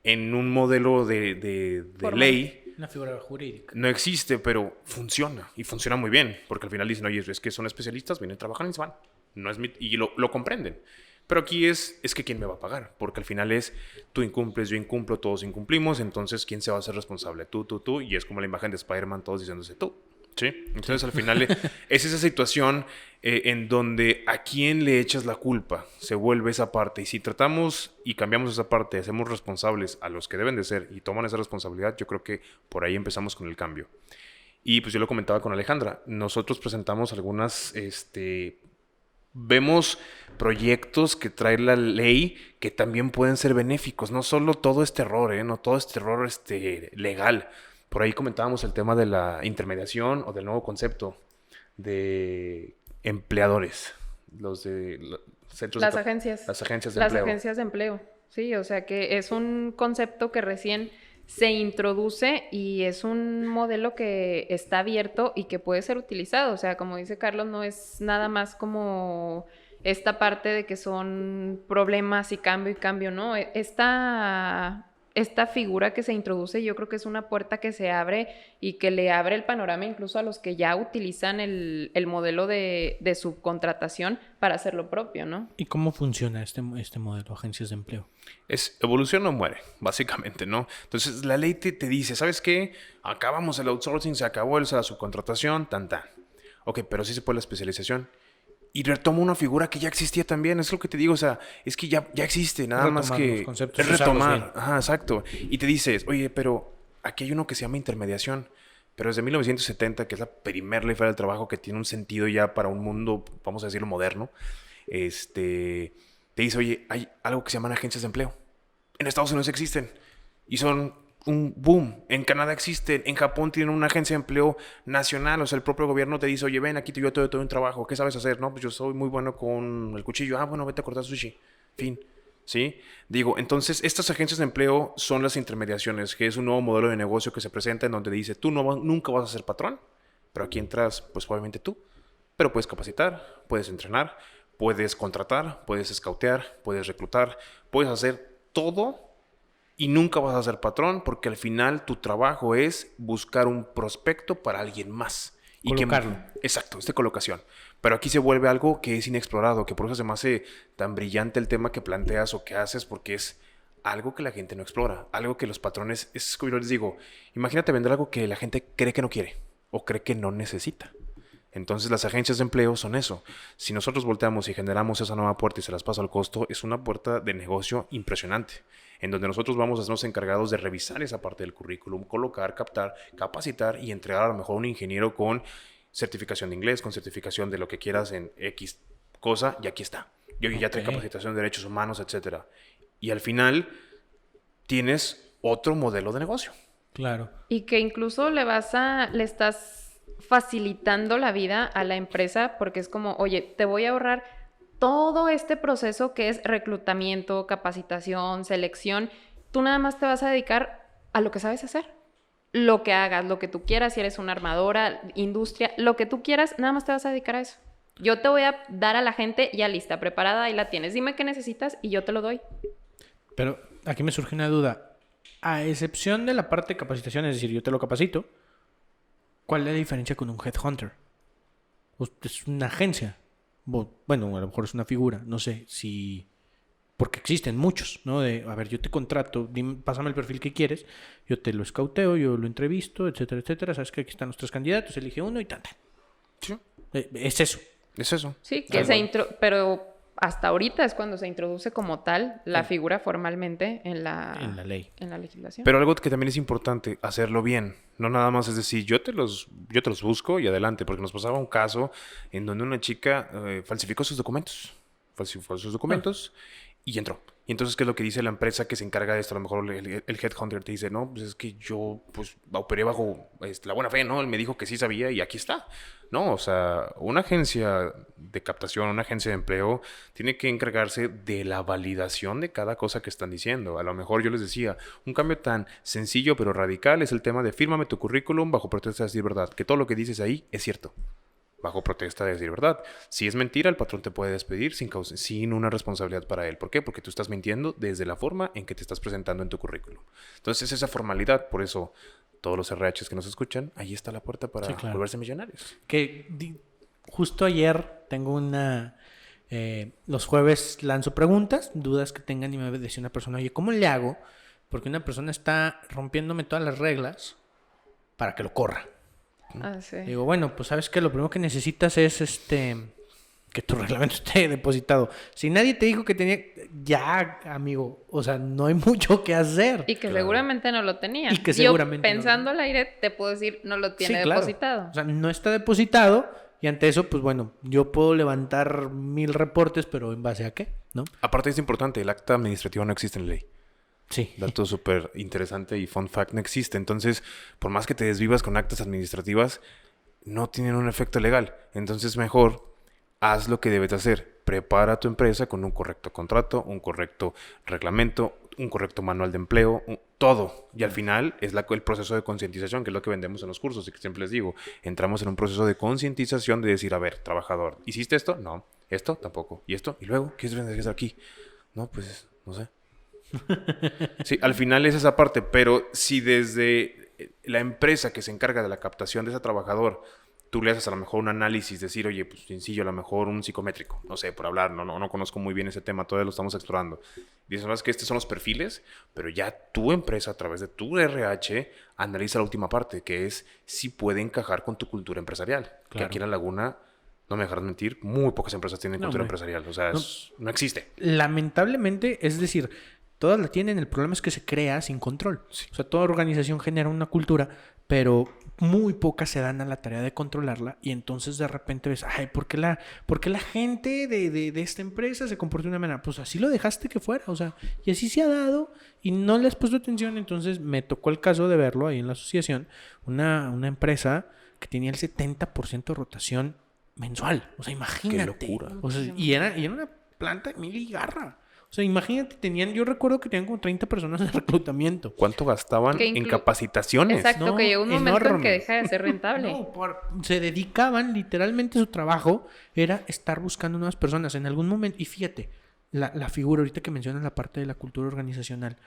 en un modelo de ley. Una figura jurídica. No existe, pero funciona. Y funciona muy bien. Porque al final dicen, oye, es que son especialistas, vienen, trabajan y se van. No es y lo comprenden. Pero aquí es que ¿quién me va a pagar? Porque al final es, tú incumples, yo incumplo, todos incumplimos. Entonces, ¿quién se va a hacer responsable? Tú. Y es como la imagen de Spider-Man, todos diciéndose tú. ¿Sí? Entonces, al final es esa situación en donde a quién le echas la culpa se vuelve esa parte. Y si tratamos y cambiamos esa parte, hacemos responsables a los que deben de ser y toman esa responsabilidad, yo creo que por ahí empezamos con el cambio. Y pues yo lo comentaba con Alejandra. Nosotros presentamos algunas, vemos proyectos que trae la ley que también pueden ser benéficos. No solo todo este error, no todo este error legal. Por ahí comentábamos el tema de la intermediación o del nuevo concepto de empleadores, Las agencias de empleo. Sí, o sea que es un concepto que recién se introduce y es un modelo que está abierto y que puede ser utilizado. O sea, como dice Carlos, no es nada más como esta parte de que son problemas y cambio, ¿no? Esta figura que se introduce, yo creo que es una puerta que se abre y que le abre el panorama incluso a los que ya utilizan el modelo de subcontratación para hacer lo propio, ¿no? ¿Y cómo funciona este modelo, agencias de empleo? Es evolución o muere, básicamente, ¿no? Entonces, la ley te dice, ¿sabes qué? Acabamos el outsourcing, se acabó la subcontratación, tan. Ok, pero sí se puede la especialización. Y retoma una figura que ya existía también, es lo que te digo, o sea, es que ya existe, nada más que es retomar. Ajá, exacto. Y te dices, oye, pero aquí hay uno que se llama intermediación, pero desde 1970, que es la primera ley federal del trabajo que tiene un sentido ya para un mundo, vamos a decirlo, moderno, te dice, oye, hay algo que se llaman agencias de empleo. En Estados Unidos existen y son un boom. En Canadá existen, en Japón tienen una agencia de empleo nacional, o sea, el propio gobierno te dice, oye, ven, aquí yo te doy un trabajo, ¿qué sabes hacer? No, pues yo soy muy bueno con el cuchillo. Bueno, vete a cortar sushi. Fin. ¿Sí? Digo, entonces, estas agencias de empleo son las intermediaciones, que es un nuevo modelo de negocio que se presenta en donde dice, tú nunca vas a ser patrón, pero aquí entras, pues, obviamente tú. Pero puedes capacitar, puedes entrenar, puedes contratar, puedes escautear, puedes reclutar, puedes hacer todo. Y nunca vas a ser patrón porque al final tu trabajo es buscar un prospecto para alguien más. Colocarlo. Exacto, colocación. Pero aquí se vuelve algo que es inexplorado, que por eso se me hace tan brillante el tema que planteas o que haces, porque es algo que la gente no explora, algo que los patrones, es como yo les digo, imagínate vender algo que la gente cree que no quiere o cree que no necesita. Entonces las agencias de empleo son eso. Si nosotros volteamos y generamos esa nueva puerta y se las pasa al costo, es una puerta de negocio impresionante, en donde nosotros vamos a sernos encargados de revisar esa parte del currículum, colocar, captar, capacitar y entregar a lo mejor un ingeniero con certificación de inglés, con certificación de lo que quieras en X cosa, y aquí está. Y hoy ya trae capacitación de derechos humanos, etcétera. Y al final tienes otro modelo de negocio. Claro. Y que incluso le estás facilitando la vida a la empresa porque es como, oye, te voy a ahorrar todo este proceso que es reclutamiento, capacitación, selección. Tú nada más te vas a dedicar a lo que sabes hacer. Lo que hagas, lo que tú quieras, si eres una armadora, industria, lo que tú quieras, nada más te vas a dedicar a eso. Yo te voy a dar a la gente ya lista, preparada, ahí la tienes. Dime qué necesitas y yo te lo doy. Pero aquí me surge una duda. A excepción de la parte de capacitación, es decir, yo te lo capacito, ¿cuál es la diferencia con un headhunter? Es una agencia. Bueno, a lo mejor es una figura. No sé si... Porque existen muchos, ¿no? De, a ver, yo te contrato, pásame el perfil que quieres, yo te lo escauteo, yo lo entrevisto, etcétera, etcétera. Sabes que aquí están los 3 candidatos, elige uno y tal. Sí. Es eso. Es eso. Sí, que pero hasta ahorita es cuando se introduce como tal la figura formalmente en la ley, en la legislación. Pero algo que también es importante, hacerlo bien. No nada más es decir, yo te los busco y adelante, porque nos pasaba un caso en donde una chica falsificó sus documentos. Y entró. Y entonces, ¿qué es lo que dice la empresa que se encarga de esto? A lo mejor el headhunter te dice, no, pues es que yo pues operé bajo la buena fe, ¿no? Él me dijo que sí sabía y aquí está. No, o sea, una agencia de captación, una agencia de empleo, tiene que encargarse de la validación de cada cosa que están diciendo. A lo mejor yo les decía, un cambio tan sencillo pero radical es el tema de fírmame tu currículum bajo protesta de decir verdad, que todo lo que dices ahí es cierto. Bajo protesta de decir verdad. Si es mentira, el patrón te puede despedir sin una responsabilidad para él. ¿Por qué? Porque tú estás mintiendo desde la forma en que te estás presentando en tu currículum. Entonces, esa formalidad, por eso todos los RHs que nos escuchan, ahí está la puerta para volverse millonarios. Justo ayer tengo los jueves lanzo preguntas, dudas que tengan y me decía una persona, oye, ¿cómo le hago? Porque una persona está rompiéndome todas las reglas para que lo corra. Sí. Digo, bueno, pues sabes que lo primero que necesitas es que tu reglamento esté depositado. Si nadie te dijo que tenía, ya, amigo, o sea, no hay mucho que hacer. Y que seguramente no lo tenía. Y que seguramente yo, pensando al aire, te puedo decir, no lo tiene depositado. O sea, no está depositado y ante eso, pues bueno, yo puedo levantar 1000 reportes, pero ¿en base a qué? ¿No? Aparte es importante, el acta administrativa no existe en ley. Sí. Dato súper interesante y fun fact, no existe. Entonces, por más que te desvivas con actas administrativas, no tienen un efecto legal. Entonces, mejor haz lo que debes hacer. Prepara tu empresa con un correcto contrato, un correcto reglamento, un correcto manual de empleo, todo. Y al final es el proceso de concientización, que es lo que vendemos en los cursos y que siempre les digo. Entramos en un proceso de concientización de decir, a ver, trabajador, ¿hiciste esto? No. ¿Esto? Tampoco. ¿Y esto? ¿Y luego? ¿Qué es aquí? No, pues, no sé. Sí, al final es esa parte, pero si desde la empresa que se encarga de la captación de ese trabajador, tú le haces a lo mejor un análisis, decir, oye, pues sencillo, a lo mejor un psicométrico, no sé, por hablar, no conozco muy bien ese tema, todavía lo estamos explorando. Dices, ¿sabes que estos son los perfiles? Pero ya tu empresa, a través de tu RH, analiza la última parte, que es si puede encajar con tu cultura empresarial. Claro. Que aquí en La Laguna, no me dejarás mentir, muy pocas empresas tienen cultura empresarial, o sea, no existe. Lamentablemente, es decir, todas la tienen, el problema es que se crea sin control. Sí. O sea, toda organización genera una cultura, pero muy pocas se dan a la tarea de controlarla y entonces de repente ves, ay, ¿por qué la gente de esta empresa se comportó de una manera? Pues así lo dejaste que fuera, o sea, y así se ha dado y no le has puesto atención. Entonces me tocó el caso de verlo ahí en la asociación, una empresa que tenía el 70% de rotación mensual. O sea, imagínate. Qué locura. O sea, y era una planta de mil y garra. O sea, imagínate, yo recuerdo que tenían como 30 personas de reclutamiento. ¿Cuánto gastaban en capacitaciones? Exacto, que llegó un momento en que deja de ser rentable. Se dedicaban, literalmente su trabajo era estar buscando nuevas personas en algún momento. Y fíjate, la figura ahorita que mencionas la parte de la cultura organizacional,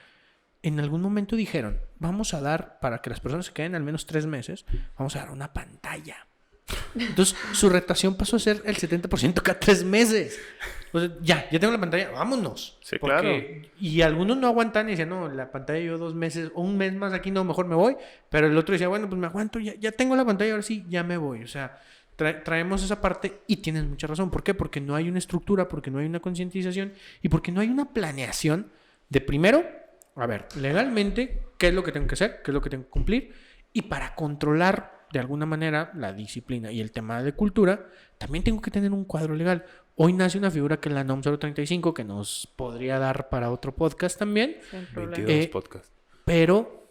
en algún momento dijeron, vamos a dar, para que las personas se queden al menos 3 meses, vamos a dar una pantalla. Entonces, su rotación pasó a ser el 70% cada 3 meses. O sea, ya tengo la pantalla, vámonos. Sí, claro. Y algunos no aguantan y decían, no, la pantalla yo 2 meses o un mes más aquí, no, mejor me voy. Pero el otro decía, bueno, pues me aguanto, ya tengo la pantalla, ahora sí, ya me voy. O sea, traemos esa parte y tienes mucha razón. ¿Por qué? Porque no hay una estructura, porque no hay una concientización y porque no hay una planeación de primero, a ver, legalmente, qué es lo que tengo que hacer, qué es lo que tengo que cumplir y para controlar de alguna manera la disciplina y el tema de cultura, también tengo que tener un cuadro legal. Hoy nace una figura que es la NOM 035 que nos podría dar para otro podcast también. 22 podcasts. Pero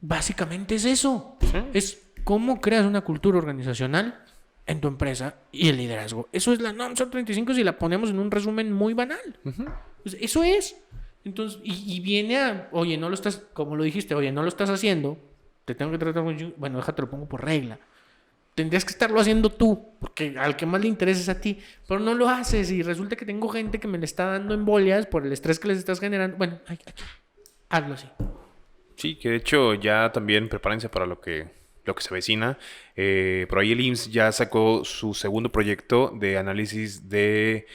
básicamente es eso. Sí. Es cómo creas una cultura organizacional en tu empresa y el liderazgo. Eso es la NOM 035 si la ponemos en un resumen muy banal. Pues eso es. Entonces, y viene a, oye, no lo estás, como lo dijiste, oye, no lo estás haciendo, te tengo que tratar con... Bueno, déjate, lo pongo por regla. Tendrías que estarlo haciendo tú, porque al que más le interesa es a ti, pero no lo haces y resulta que tengo gente que me le está dando embolias por el estrés que les estás generando. Bueno, hazlo así. Sí, que de hecho ya también prepárense para lo que se avecina. Por ahí el IMSS ya sacó su segundo proyecto de análisis de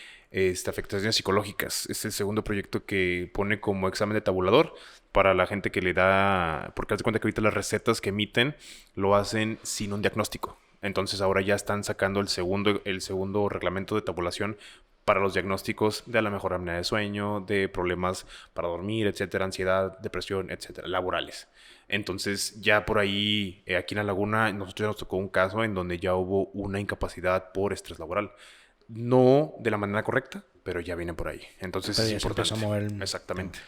afectaciones psicológicas. Es el segundo proyecto que pone como examen de tabulador para la gente que le da... Porque haz de cuenta que ahorita las recetas que emiten lo hacen sin un diagnóstico. Entonces ahora ya están sacando el segundo reglamento de tabulación para los diagnósticos de a lo mejor apnea de sueño, de problemas para dormir, etcétera, ansiedad, depresión, etcétera, laborales. Entonces ya por ahí, aquí en La Laguna, nosotros ya nos tocó un caso en donde ya hubo una incapacidad por estrés laboral. No de la manera correcta, pero ya viene por ahí. Entonces Pero es ya se importante. empezó a mover el... Exactamente.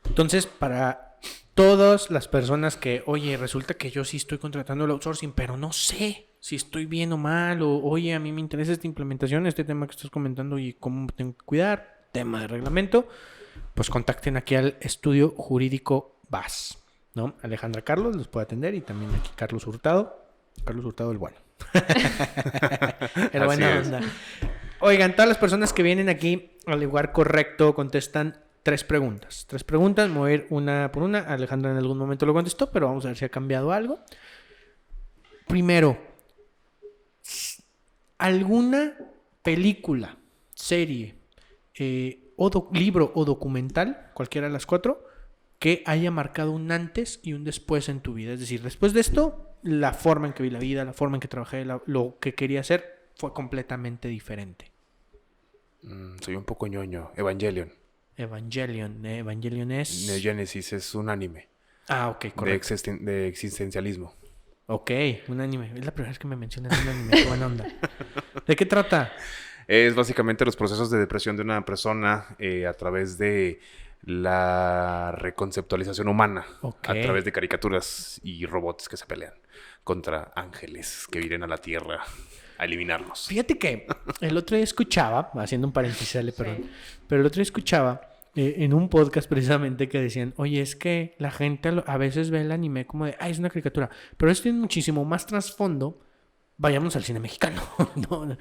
Entonces, para todas las personas que, oye, resulta que yo sí estoy contratando el outsourcing, pero no sé si estoy bien o mal, o oye, a mí me interesa esta implementación, este tema que estás comentando y cómo tengo que cuidar, tema de reglamento, pues contacten aquí al estudio jurídico VAS, ¿no? Alejandra Carlos los puede atender y también aquí Carlos Hurtado el bueno. El buena onda. Oigan, todas las personas que vienen aquí al lugar correcto contestan 3 preguntas. 3 preguntas, me voy a ir una por una. Alejandra en algún momento lo contestó, pero vamos a ver si ha cambiado algo. Primero, ¿alguna película, serie, libro o documental, cualquiera de las 4, que haya marcado un antes y un después en tu vida? Es decir, después de esto, la forma en que vi la vida, la forma en que trabajé, lo que quería hacer fue completamente diferente. Soy un poco ñoño. Evangelion Es... Neo Genesis es un anime. Ah, ok, correcto. De existencialismo. Ok, un anime. Es la primera vez que me mencionas un anime. Qué buena onda. ¿De qué trata? Es básicamente los procesos de depresión de una persona a través de la reconceptualización humana. Okay. A través de caricaturas y robots que se pelean contra ángeles que vienen a la Tierra a eliminarnos. Fíjate que el otro día escuchaba, haciendo un paréntesis, perdón, sí. Pero el otro día escuchaba en un podcast precisamente que decían, oye, es que la gente a veces ve el anime como de, es una caricatura, pero esto tiene muchísimo más trasfondo. Vayamos al cine mexicano. No,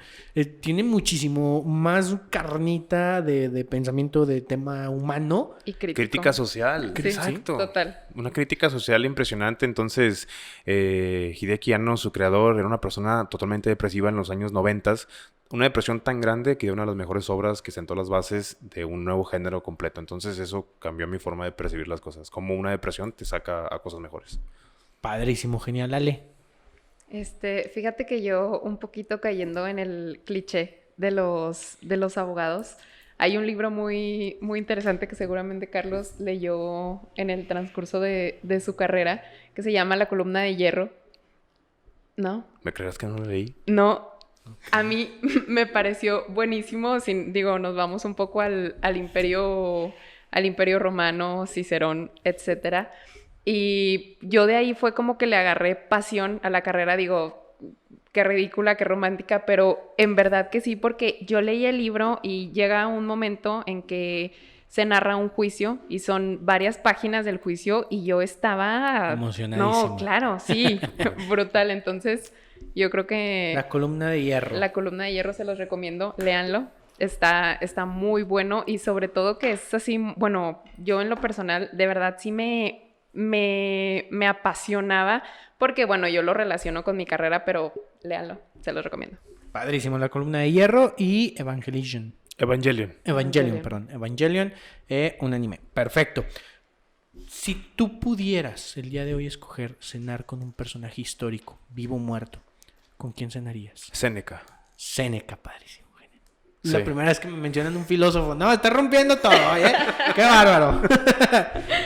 tiene muchísimo más carnita de pensamiento de tema humano. Y crítica social. Sí, exacto. Total. Una crítica social impresionante. Entonces, Hideaki Anno, su creador, era una persona totalmente depresiva en los años 90. Una depresión tan grande que dio una de las mejores obras que sentó las bases de un nuevo género completo. Entonces, eso cambió mi forma de percibir las cosas. Como una depresión te saca a cosas mejores. Padrísimo, genial. Ale. Fíjate que yo un poquito cayendo en el cliché de los abogados, hay un libro muy, muy interesante que seguramente Carlos leyó en el transcurso de su carrera, que se llama La columna de hierro. ¿No? ¿Me creerás que no lo leí? No, a mí me pareció buenísimo. Nos vamos un poco al imperio romano, Cicerón, etcétera. Y yo de ahí fue como que le agarré pasión a la carrera. Digo, qué ridícula, qué romántica, pero en verdad que sí, porque yo leí el libro y llega un momento en que se narra un juicio y son varias páginas del juicio y yo estaba... emocionadísimo. No, claro, sí, brutal. Entonces, yo creo que... La columna de hierro. La columna de hierro se los recomiendo, léanlo. Está muy bueno y sobre todo que es así, bueno, yo en lo personal, de verdad sí me apasionaba porque, bueno, yo lo relaciono con mi carrera, pero léanlo, se los recomiendo. Padrísimo, La columna de hierro y Evangelion, un anime. Perfecto. Si tú pudieras el día de hoy escoger cenar con un personaje histórico, vivo o muerto, ¿con quién cenarías? Séneca. Séneca, padrísimo. Sí. La primera vez que me mencionan un filósofo. No, está rompiendo todo, ¿eh? ¡Qué bárbaro!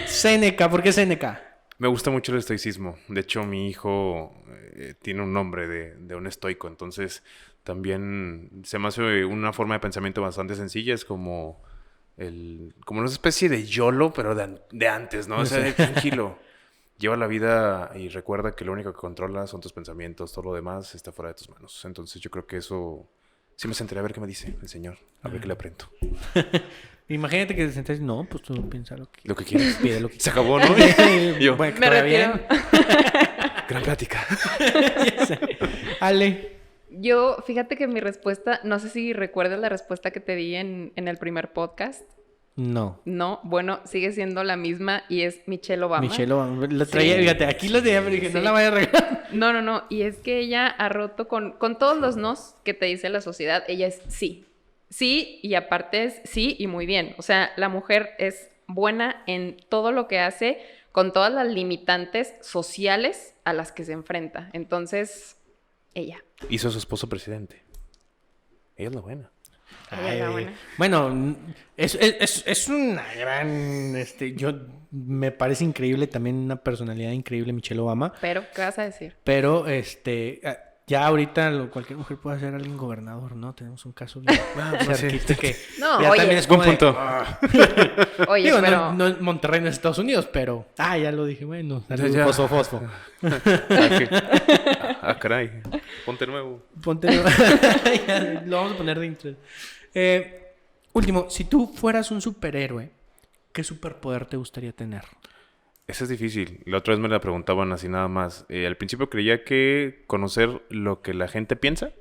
Séneca, ¿por qué Séneca? Me gusta mucho el estoicismo. De hecho, mi hijo tiene un nombre de un estoico. Entonces, también se me hace una forma de pensamiento bastante sencilla. Es como una especie de YOLO, pero de antes, ¿no? O sea, tranquilo. Lleva la vida y recuerda que lo único que controla son tus pensamientos. Todo lo demás está fuera de tus manos. Entonces, yo creo que eso... Sí me sentaré a ver qué me dice el señor. A ver qué le aprendo. Imagínate que te sientas y no, pues tú piensa lo que quieras. pide lo que Se acabó, ¿no? Yo, bueno, que Me te vaya retiro. bien. gran plática. Ya sé. Ale. Yo, fíjate que mi respuesta, no sé si recuerdas la respuesta que te di en el primer podcast. No. No, bueno, sigue siendo la misma y es Michelle Obama. Michelle Obama. La traía, Sí. fíjate, aquí lo tenía, pero dije, no Sí. la vaya a regalar. No, y es que ella ha roto con todos los nos que te dice la sociedad, ella es sí. Sí, y aparte es sí y muy bien. O sea, la mujer es buena en todo lo que hace, con todas las limitantes sociales a las que se enfrenta. Entonces, ella. Hizo a su esposo presidente. Ella es la buena. Ella es la buena. Bueno, es una gran, me parece increíble también una personalidad increíble Michelle Obama, Pero, ¿qué vas a decir? pero ya ahorita cualquier mujer puede ser alguien gobernador, ¿no? Tenemos un caso bien cerquita que No, ya oye. también es como Buen de- punto. Oye, Digo, pero... no, Monterrey no es Estados Unidos, pero ya lo dije, bueno, Ya. fosfo. Caray. Ponte nuevo. Ponte ya, lo vamos a poner de intro. Último, si tú fueras un superhéroe, ¿qué superpoder te gustaría tener? Esa es difícil. La otra vez me la preguntaban así nada más. Al principio creía que conocer lo que la gente piensa,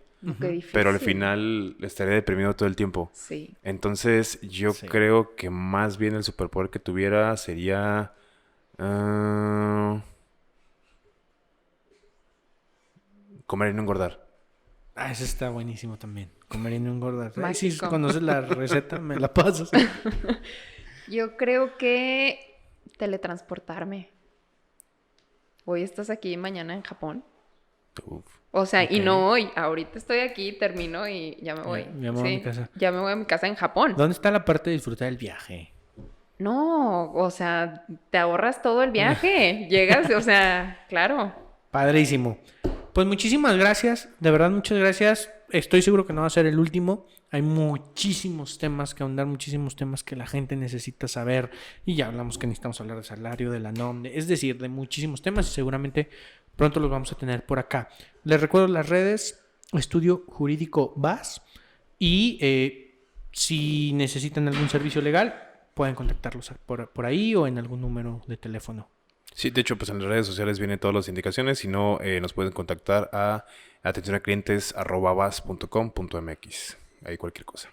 Qué difícil. pero al final estaría deprimido todo el tiempo. Sí. Entonces yo Sí. creo que más bien el superpoder que tuviera sería... comer y no engordar. Ese está buenísimo también. Comer y no engordar. Ay, si Mágico. conoces la receta, me la pasas. Yo creo que teletransportarme. Hoy estás aquí y mañana en Japón. Uf. O sea, y Ok. no hoy. Ahorita estoy aquí, termino y ya me voy. Ya me voy a mi casa. Ya me voy a mi casa en Japón. ¿Dónde está la parte de disfrutar el viaje? No, o sea, te ahorras todo el viaje. Llegas, o sea, claro. Padrísimo. Pues muchísimas gracias. De verdad, muchas gracias. Estoy seguro que no va a ser el último. Hay muchísimos temas que ahondar, muchísimos temas que la gente necesita saber. Y ya hablamos que necesitamos hablar de salario, de la NOM, es decir, de muchísimos temas y seguramente pronto los vamos a tener por acá. Les recuerdo las redes, Estudio Jurídico VAS. Y si necesitan algún servicio legal, pueden contactarlos por ahí o en algún número de teléfono. Sí, de hecho, pues en las redes sociales vienen todas las indicaciones. Si no, nos pueden contactar a atencionaclientes@vas.com.mx. Ahí cualquier cosa.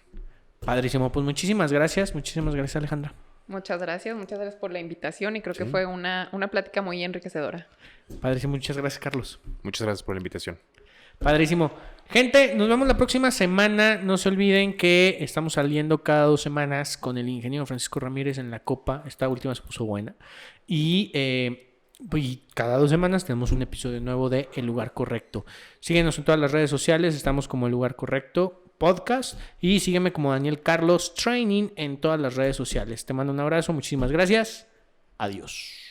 Padrísimo. Pues muchísimas gracias. Muchísimas gracias, Alejandra. Muchas gracias por la invitación y creo que Sí. fue una plática muy enriquecedora. Padrísimo. Muchas gracias, Carlos. Muchas gracias por la invitación. Padrísimo. Gente, nos vemos la próxima semana. No se olviden que estamos saliendo cada 2 semanas con el ingeniero Francisco Ramírez en la Copa. Esta última se puso buena. Y cada 2 semanas tenemos un episodio nuevo de El Lugar Correcto. Síguenos en todas las redes sociales. Estamos como El Lugar Correcto Podcast. Y sígueme como Daniel Carlos Training en todas las redes sociales. Te mando un abrazo. Muchísimas gracias. Adiós.